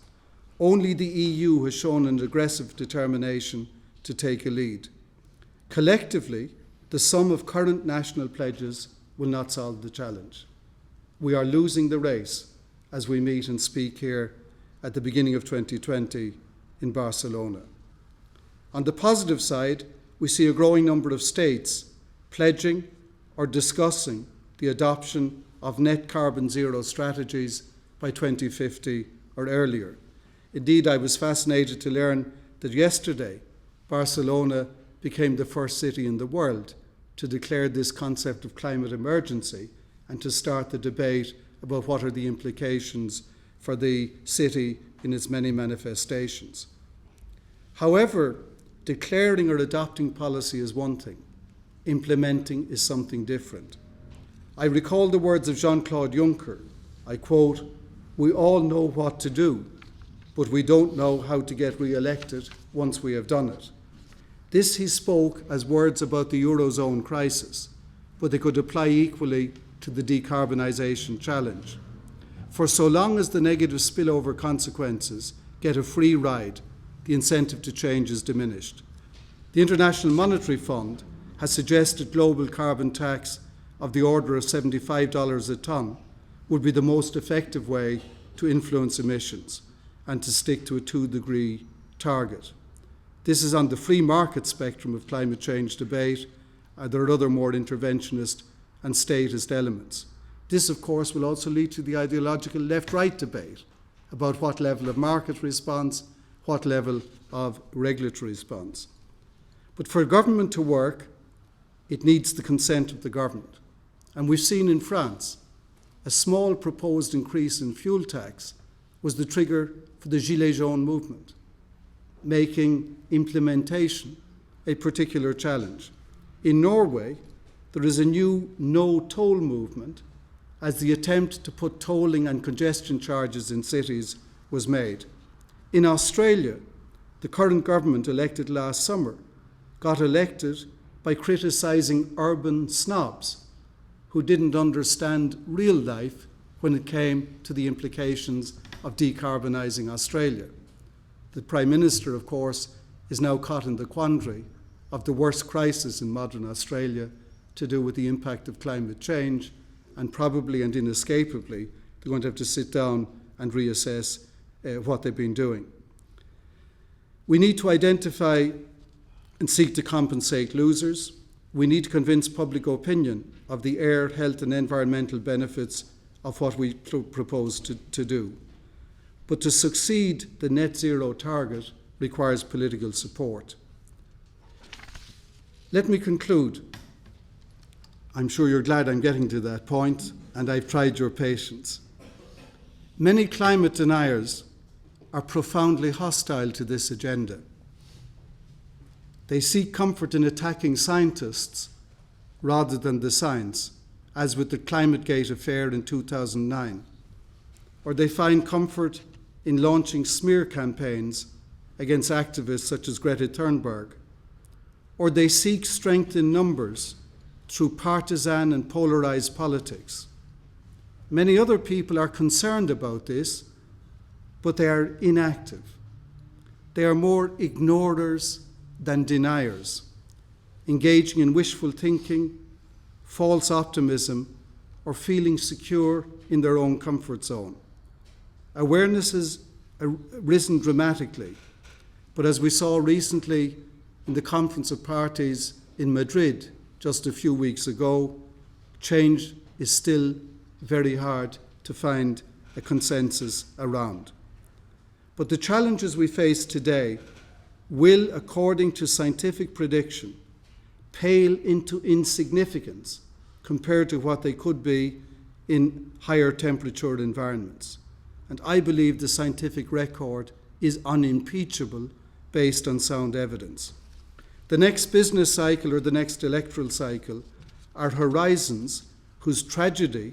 Only the EU has shown an aggressive determination to take a lead. Collectively, the sum of current national pledges will not solve the challenge. We are losing the race as we meet and speak here at the beginning of 2020 in Barcelona. On the positive side, we see a growing number of states pledging or discussing the adoption of net carbon zero strategies by 2050 or earlier. Indeed, I was fascinated to learn that yesterday Barcelona became the first city in the world to declare this concept of climate emergency and to start the debate about what are the implications for the city in its many manifestations. However, declaring or adopting policy is one thing. Implementing is something different. I recall the words of Jean-Claude Juncker. I quote, "We all know what to do, but we don't know how to get re-elected once we have done it." This he spoke as words about the Eurozone crisis, but they could apply equally to the decarbonisation challenge. For so long as the negative spillover consequences get a free ride, the incentive to change is diminished. The International Monetary Fund has suggested global carbon tax of the order of $75 a tonne would be the most effective way to influence emissions and to stick to a 2-degree target. This is on the free market spectrum of climate change debate. There are other more interventionist and statist elements. This, of course, will also lead to the ideological left-right debate about what level of market response, what level of regulatory response. But for a government to work, it needs the consent of the government. And we've seen in France, a small proposed increase in fuel tax was the trigger for the Gilets jaunes movement, making implementation a particular challenge. In Norway, there is a new no-toll movement as the attempt to put tolling and congestion charges in cities was made. In Australia, the current government elected last summer got elected by criticising urban snobs who didn't understand real life when it came to the implications of decarbonising Australia. The Prime Minister, of course, is now caught in the quandary of the worst crisis in modern Australia to do with the impact of climate change, and probably and inescapably they're going to have to sit down and reassess what they've been doing. We need to identify and seek to compensate losers. We need to convince public opinion of the air, health and environmental benefits of what we propose to do. But to succeed, the net zero target requires political support. Let me conclude. I'm sure you're glad I'm getting to that point, and I've tried your patience. Many climate deniers are profoundly hostile to this agenda. They seek comfort in attacking scientists rather than the science, as with the ClimateGate affair in 2009. Or they find comfort in launching smear campaigns against activists such as Greta Thunberg. Or they seek strength in numbers through partisan and polarized politics. Many other people are concerned about this, but they are inactive. They are more ignorers than deniers, engaging in wishful thinking, false optimism, or feeling secure in their own comfort zone. Awareness has risen dramatically, but as we saw recently in the Conference of Parties in Madrid just a few weeks ago, change is still very hard to find a consensus around. But the challenges we face today will, according to scientific prediction, pale into insignificance compared to what they could be in higher temperature environments. And I believe the scientific record is unimpeachable based on sound evidence. The next business cycle or the next electoral cycle are horizons whose tragedy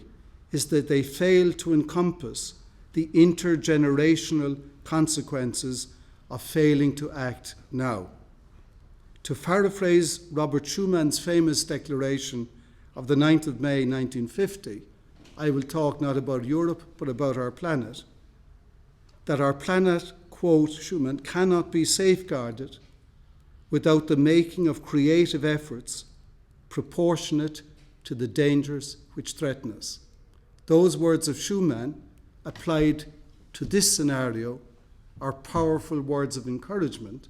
is that they fail to encompass the intergenerational consequences of failing to act now. To paraphrase Robert Schumann's famous declaration of the 9th of May 1950, I will talk not about Europe but about our planet. That our planet, quote Schumann, cannot be safeguarded without the making of creative efforts proportionate to the dangers which threaten us. Those words of Schumann applied to this scenario are powerful words of encouragement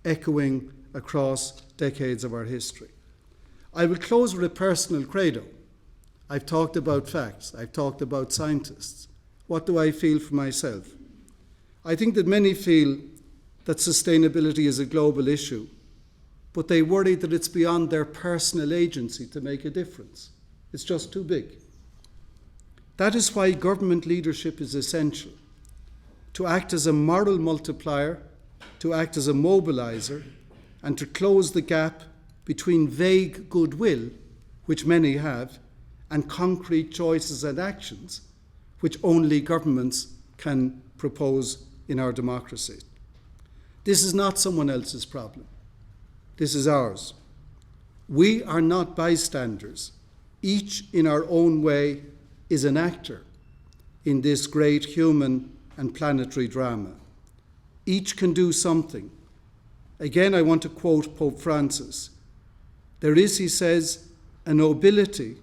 echoing across decades of our history. I will close with a personal credo. I've talked about facts. I've talked about scientists. What do I feel for myself? I think that many feel that sustainability is a global issue, but they worry that it's beyond their personal agency to make a difference. It's just too big. That is why government leadership is essential, to act as a moral multiplier, to act as a mobilizer, and to close the gap between vague goodwill, which many have, and concrete choices and actions, which only governments can propose in our democracy. This is not someone else's problem. This is ours. We are not bystanders. Each in our own way is an actor in this great human and planetary drama. Each can do something. Again, I want to quote Pope Francis. There is, he says, a nobility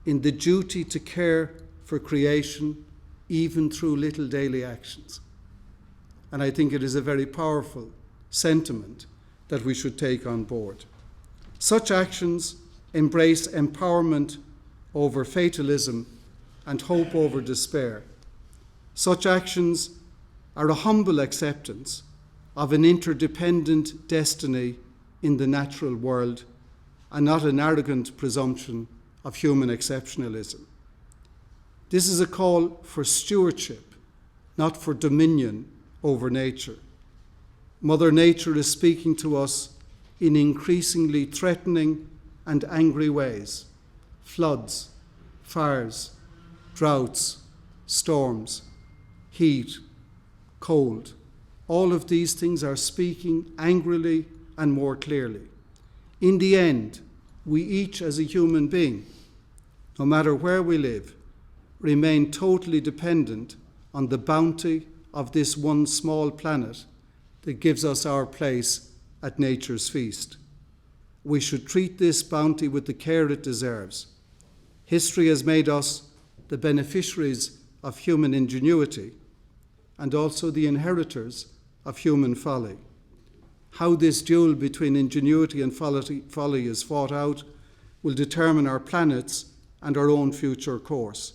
in the duty to care for creation, even through little daily actions. And I think it is a very powerful sentiment that we should take on board. Such actions embrace empowerment over fatalism and hope over despair. Such actions are a humble acceptance of an interdependent destiny in the natural world and not an arrogant presumption of human exceptionalism. This is a call for stewardship, not for dominion over nature. Mother Nature is speaking to us in increasingly threatening and angry ways. Floods, fires, droughts, storms, heat, cold. All of these things are speaking angrily and more clearly. In the end, we each as a human being, no matter where we live, remain totally dependent on the bounty of this one small planet that gives us our place at nature's feast. We should treat this bounty with the care it deserves. History has made us the beneficiaries of human ingenuity and also the inheritors of human folly. How this duel between ingenuity and folly is fought out will determine our planet's and our own future course.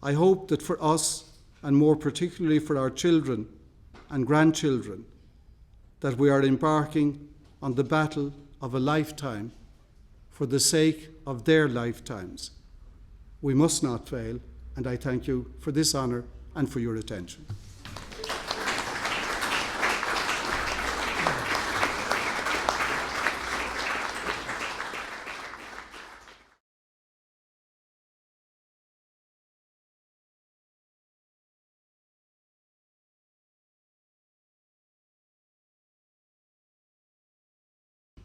I hope that for us, and more particularly for our children and grandchildren, that we are embarking on the battle of a lifetime for the sake of their lifetimes. We must not fail, and I thank you for this honour and for your attention.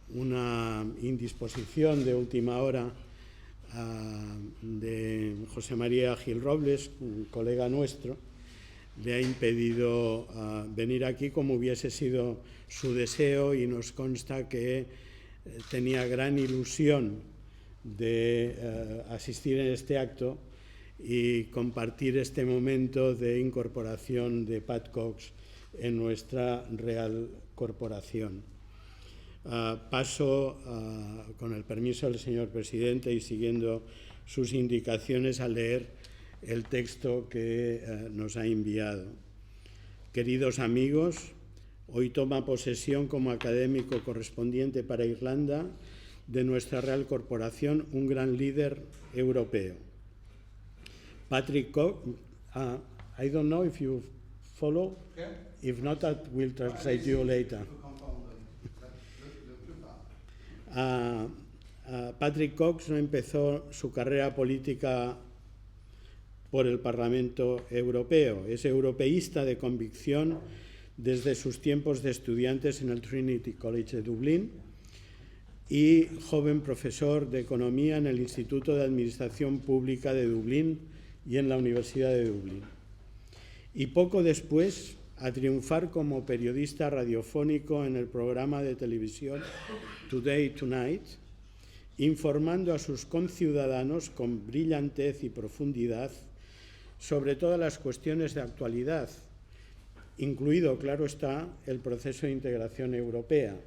Una indisposición de última hora de José María Gil Robles, un colega nuestro, le ha impedido venir aquí como hubiese sido su deseo, y nos consta que tenía gran ilusión de asistir en este acto y compartir este momento de incorporación de Pat Cox en nuestra Real Corporación. Paso, con el permiso del señor presidente y siguiendo sus indicaciones, a leer el texto que nos ha enviado. Queridos amigos, hoy toma posesión como académico correspondiente para Irlanda de nuestra Real Corporación un gran líder europeo. Patrick Cox, I don't know if you follow. Yeah. If not, I will translate you later. Patrick Cox no empezó su carrera política por el Parlamento Europeo. Es europeísta de convicción desde sus tiempos de estudiantes en el Trinity College de Dublín y joven profesor de Economía en el Instituto de Administración Pública de Dublín y en la Universidad de Dublín. Y poco después a triunfar como periodista radiofónico en el programa de televisión Today Tonight, informando a sus conciudadanos con brillantez y profundidad sobre todas las cuestiones de actualidad, incluido, claro está, el proceso de integración europea.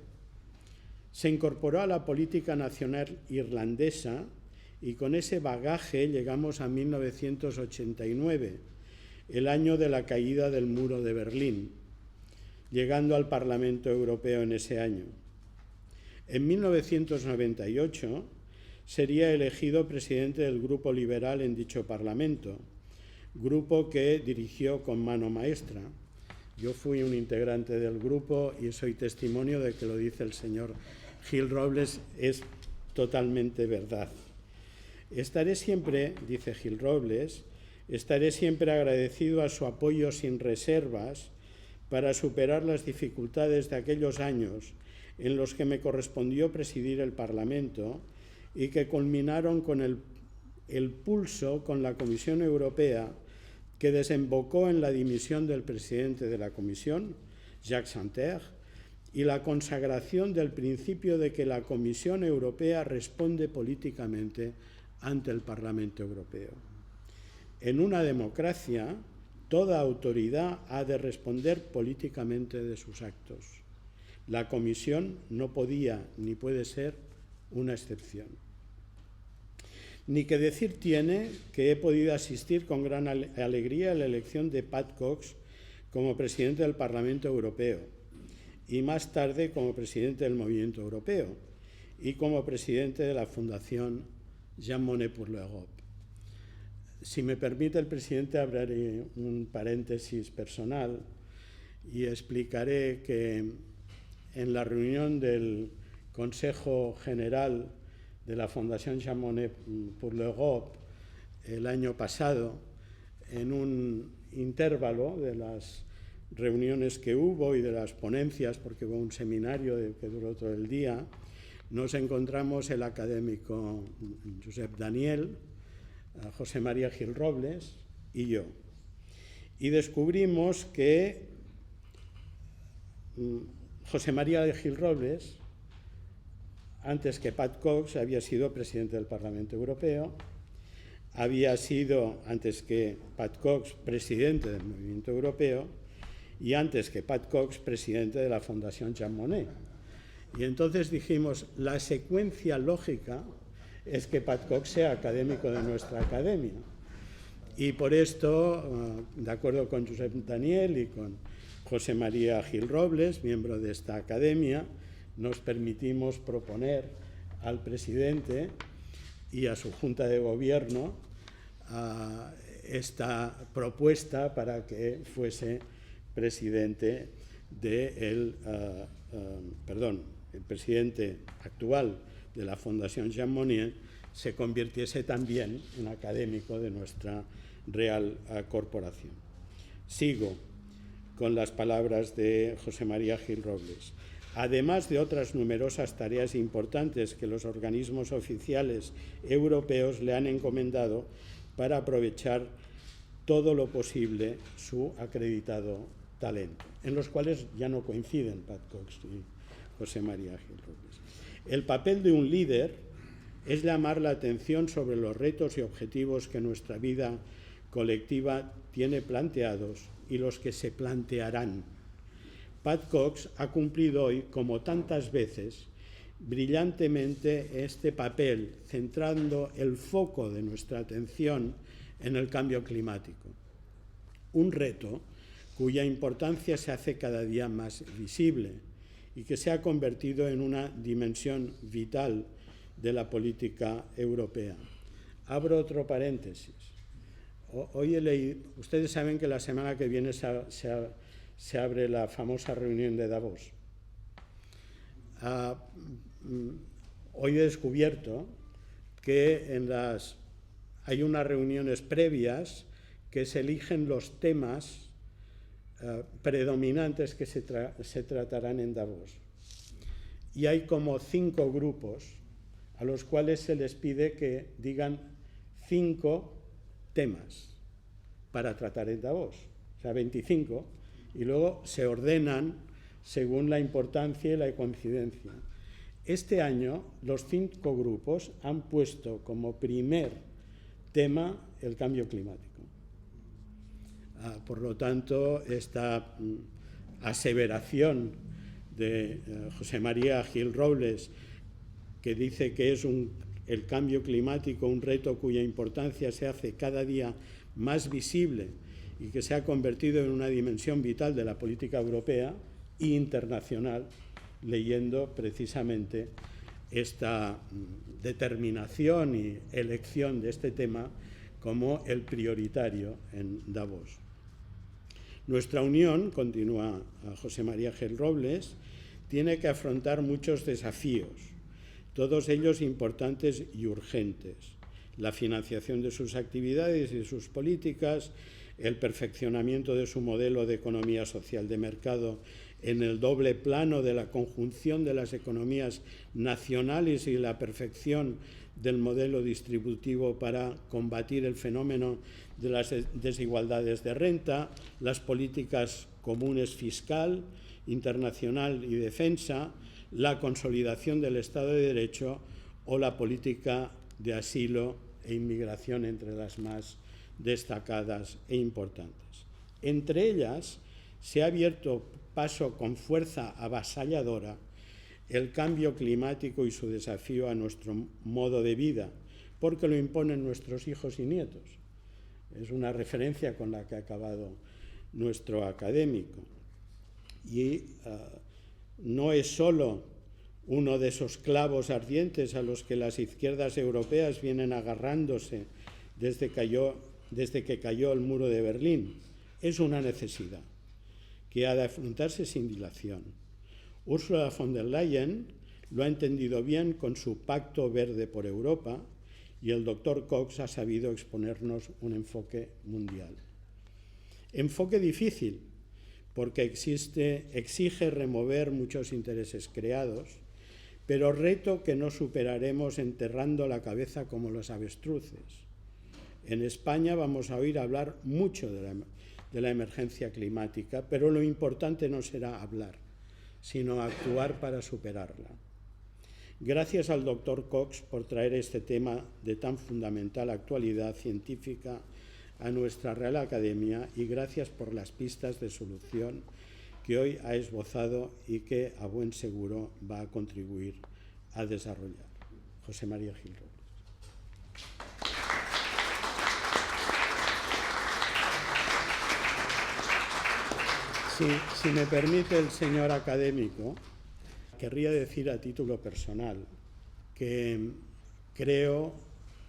Se incorporó a la política nacional irlandesa y con ese bagaje llegamos a 1989, el año de la caída del muro de Berlín, llegando al Parlamento Europeo en ese año. En 1998 sería elegido presidente del Grupo Liberal en dicho Parlamento, grupo que dirigió con mano maestra. Yo fui un integrante del grupo y soy testimonio de que lo dice el señor Gil Robles, es totalmente verdad. Estaré siempre, dice Gil Robles, estaré siempre agradecido a su apoyo sin reservas para superar las dificultades de aquellos años en los que me correspondió presidir el Parlamento y que culminaron con el pulso con la Comisión Europea, que desembocó en la dimisión del presidente de la Comisión, Jacques Santer, y la consagración del principio de que la Comisión Europea responde políticamente ante el Parlamento Europeo. En una democracia, toda autoridad ha de responder políticamente de sus actos. La Comisión no podía ni puede ser una excepción. Ni que decir tiene que he podido asistir con gran alegría a la elección de Pat Cox como presidente del Parlamento Europeo y más tarde como presidente del Movimiento Europeo y como presidente de la Fundación Jean Monnet pour l'Europe. Si me permite el presidente, abriré un paréntesis personal y explicaré que en la reunión del Consejo General de la Fundación Jean Monnet pour l'Europe el año pasado, en un intervalo de las reuniones que hubo y de las ponencias, porque hubo un seminario que duró todo el día, nos encontramos el académico Josep Daniel, José María Gil Robles y yo. Y descubrimos que José María Gil Robles, antes que Pat Cox, había sido presidente del Parlamento Europeo, había sido, antes que Pat Cox, presidente del Movimiento Europeo y antes que Pat Cox, presidente de la Fundación Jean Monnet. Y entonces dijimos, la secuencia lógica es que Pat Cox sea académico de nuestra academia. Y por esto, de acuerdo con Josep Daniel y con José María Gil Robles, miembro de esta academia, nos permitimos proponer al presidente y a su Junta de Gobierno esta propuesta para que fuese presidente el presidente actual de la Fundación Jean Monnet se convirtiese también en académico de nuestra Real Corporación. Sigo con las palabras de José María Gil Robles. Además de otras numerosas tareas importantes que los organismos oficiales europeos le han encomendado para aprovechar todo lo posible su acreditado talento, en los cuales ya no coinciden Pat Cox y José María Gil Robles. El papel de un líder es llamar la atención sobre los retos y objetivos que nuestra vida colectiva tiene planteados y los que se plantearán. Pat Cox ha cumplido hoy, como tantas veces, brillantemente este papel, centrando el foco de nuestra atención en el cambio climático. Un reto cuya importancia se hace cada día más visible y que se ha convertido en una dimensión vital de la política europea. Abro otro paréntesis. Hoy he leído, ustedes saben que la semana que viene se abre la famosa reunión de Davos. Hoy he descubierto que hay unas reuniones previas que se eligen los temas predominantes que se tratarán en Davos. Y hay como 5 grupos a los cuales se les pide que digan 5 temas para tratar en Davos, o sea, 25, y luego se ordenan según la importancia y la coincidencia. Este año los 5 grupos han puesto como primer tema el cambio climático. Por lo tanto, esta aseveración de José María Gil Robles, que dice que es el cambio climático un reto cuya importancia se hace cada día más visible y que se ha convertido en una dimensión vital de la política europea e internacional, leyendo precisamente esta determinación y elección de este tema como el prioritario en Davos. Nuestra unión, continúa José María Gil Robles, tiene que afrontar muchos desafíos, todos ellos importantes y urgentes. La financiación de sus actividades y de sus políticas, el perfeccionamiento de su modelo de economía social de mercado en el doble plano de la conjunción de las economías nacionales y la perfección del modelo distributivo para combatir el fenómeno de las desigualdades de renta, las políticas comunes fiscal, internacional y defensa, la consolidación del Estado de Derecho o la política de asilo e inmigración, entre las más destacadas e importantes. Entre ellas, se ha abierto paso con fuerza avasalladora el cambio climático y su desafío a nuestro modo de vida, porque lo imponen nuestros hijos y nietos. Es una referencia con la que ha acabado nuestro académico. Y no es solo uno de esos clavos ardientes a los que las izquierdas europeas vienen agarrándose desde que cayó el muro de Berlín. Es una necesidad que ha de afrontarse sin dilación. Ursula von der Leyen lo ha entendido bien con su Pacto Verde por Europa y el doctor Cox ha sabido exponernos un enfoque mundial. Enfoque difícil, porque exige remover muchos intereses creados, pero reto que no superaremos enterrando la cabeza como los avestruces. En España vamos a oír hablar mucho de la emergencia climática, pero lo importante no será hablar, sino actuar para superarla. Gracias al doctor Cox por traer este tema de tan fundamental actualidad científica a nuestra Real Academia y gracias por las pistas de solución que hoy ha esbozado y que a buen seguro va a contribuir a desarrollar. José María Gil Robles. Si me permite el señor académico, querría decir a título personal que creo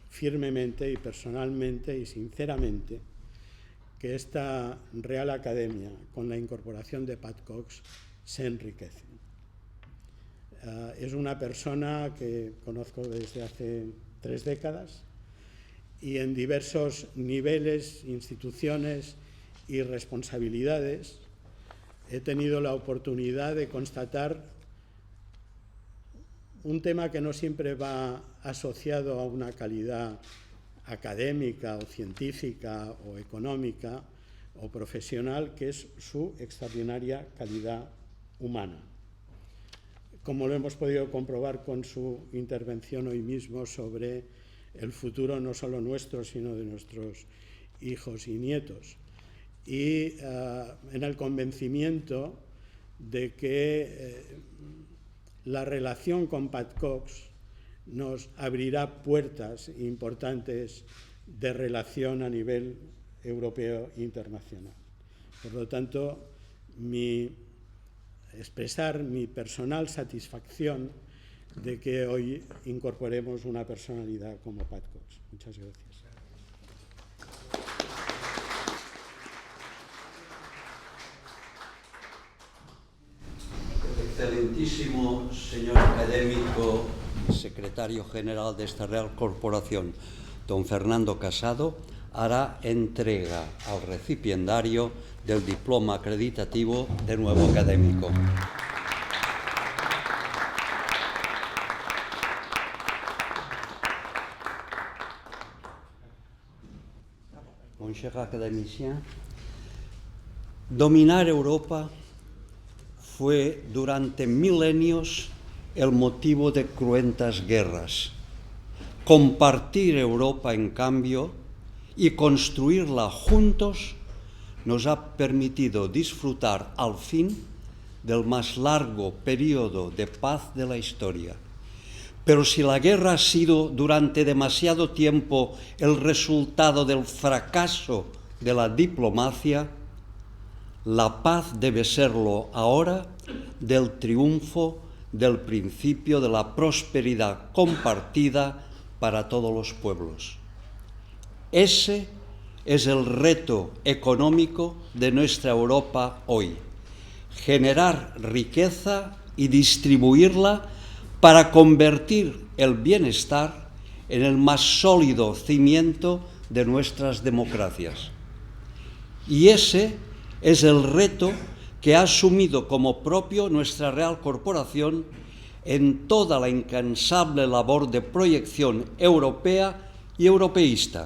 firmemente y personalmente y sinceramente que esta Real Academia, con la incorporación de Pat Cox, se enriquece. Es una persona que conozco desde hace 3 décadas y en diversos niveles, instituciones y responsabilidades he tenido la oportunidad de constatar un tema que no siempre va asociado a una calidad académica o científica o económica o profesional, que es su extraordinaria calidad humana. Como lo hemos podido comprobar con su intervención hoy mismo sobre el futuro no solo nuestro, sino de nuestros hijos y nietos. Y en el convencimiento de que la relación con Pat Cox nos abrirá puertas importantes de relación a nivel europeo e internacional. Por lo tanto, expresar mi personal satisfacción de que hoy incorporemos una personalidad como Pat Cox. Muchas gracias. Excelentísimo señor académico y secretario general de esta Real Corporación, don Fernando Casado, hará entrega al recipiendario del diploma acreditativo de nuevo académico. Mon cher académicien, dominar Europa fue durante milenios el motivo de cruentas guerras. Compartir Europa, en cambio, y construirla juntos nos ha permitido disfrutar al fin del más largo periodo de paz de la historia. Pero si la guerra ha sido durante demasiado tiempo el resultado del fracaso de la diplomacia, la paz debe serlo ahora del triunfo del principio de la prosperidad compartida para todos los pueblos. Ese es el reto económico de nuestra Europa hoy: generar riqueza y distribuirla para convertir el bienestar en el más sólido cimiento de nuestras democracias. Y ese es el reto que ha asumido como propio nuestra Real Corporación en toda la incansable labor de proyección europea y europeísta.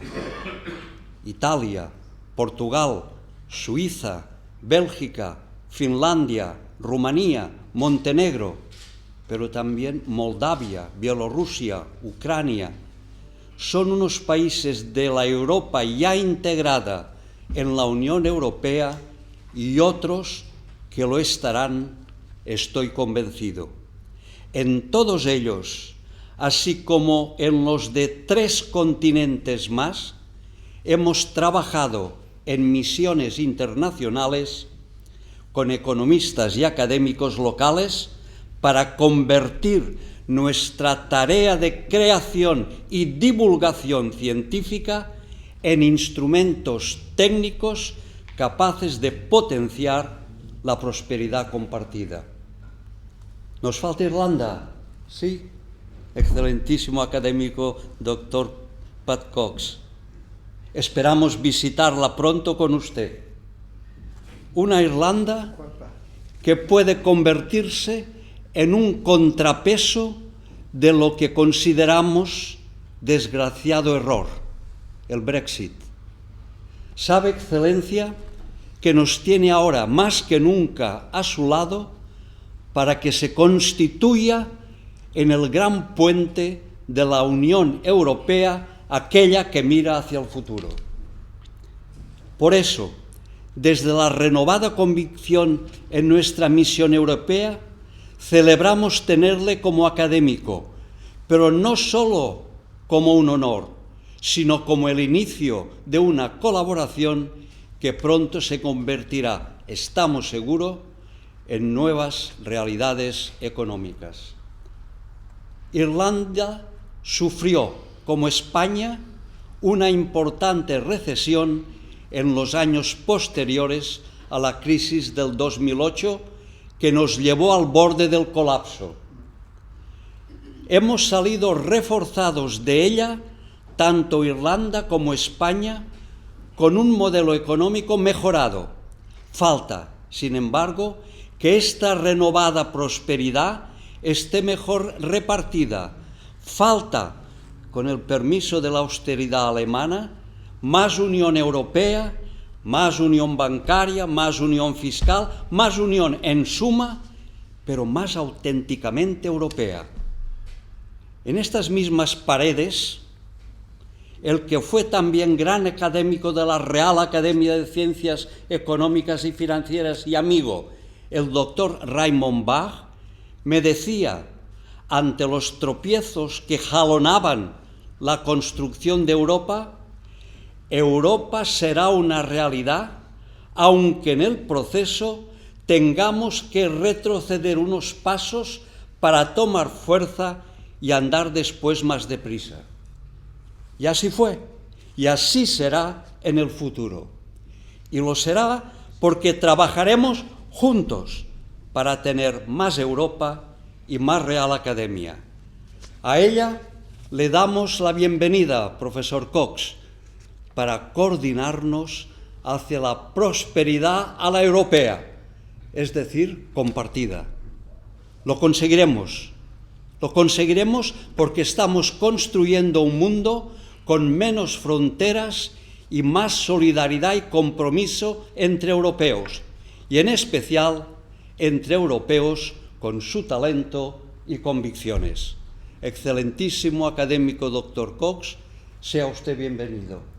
Italia, Portugal, Suiza, Bélgica, Finlandia, Rumanía, Montenegro, pero también Moldavia, Bielorrusia, Ucrania, son unos países de la Europa ya integrada en la Unión Europea y otros que lo estarán, estoy convencido. En todos ellos, así como en los de 3 continentes más, hemos trabajado en misiones internacionales con economistas y académicos locales para convertir nuestra tarea de creación y divulgación científica en instrumentos técnicos capaces de potenciar la prosperidad compartida. ¿Nos falta Irlanda? Sí. Excelentísimo académico Dr. Pat Cox. Esperamos visitarla pronto con usted. Una Irlanda que puede convertirse en un contrapeso de lo que consideramos desgraciado error, el Brexit. Sabe, Excelencia, que nos tiene ahora más que nunca a su lado para que se constituya en el gran puente de la Unión Europea, aquella que mira hacia el futuro. Por eso, desde la renovada convicción en nuestra misión europea, celebramos tenerle como académico, pero no solo como un honor, sino como el inicio de una colaboración que pronto se convertirá, estamos seguros, en nuevas realidades económicas. Irlanda sufrió, como España, una importante recesión en los años posteriores a la crisis del 2008, que nos llevó al borde del colapso. Hemos salido reforzados de ella, tanto Irlanda como España, con un modelo económico mejorado. Falta, sin embargo, que esta renovada prosperidad esté mejor repartida. Falta, con el permiso de la austeridad alemana, más Unión Europea, más unión bancaria, más unión fiscal, más unión en suma, pero más auténticamente europea. En estas mismas paredes, el que fue también gran académico de la Real Academia de Ciencias Económicas y Financieras y amigo, el doctor Raymond Barre, me decía, ante los tropiezos que jalonaban la construcción de Europa, Europa será una realidad, aunque en el proceso tengamos que retroceder unos pasos para tomar fuerza y andar después más deprisa. Y así fue, y así será en el futuro. Y lo será porque trabajaremos juntos para tener más Europa y más Real Academia. A ella le damos la bienvenida, profesor Cox, para coordinarnos hacia la prosperidad a la europea, es decir, compartida. Lo conseguiremos porque estamos construyendo un mundo con menos fronteras y más solidaridad y compromiso entre europeos, y en especial entre europeos con su talento y convicciones. Excelentísimo académico Dr. Cox, sea usted bienvenido.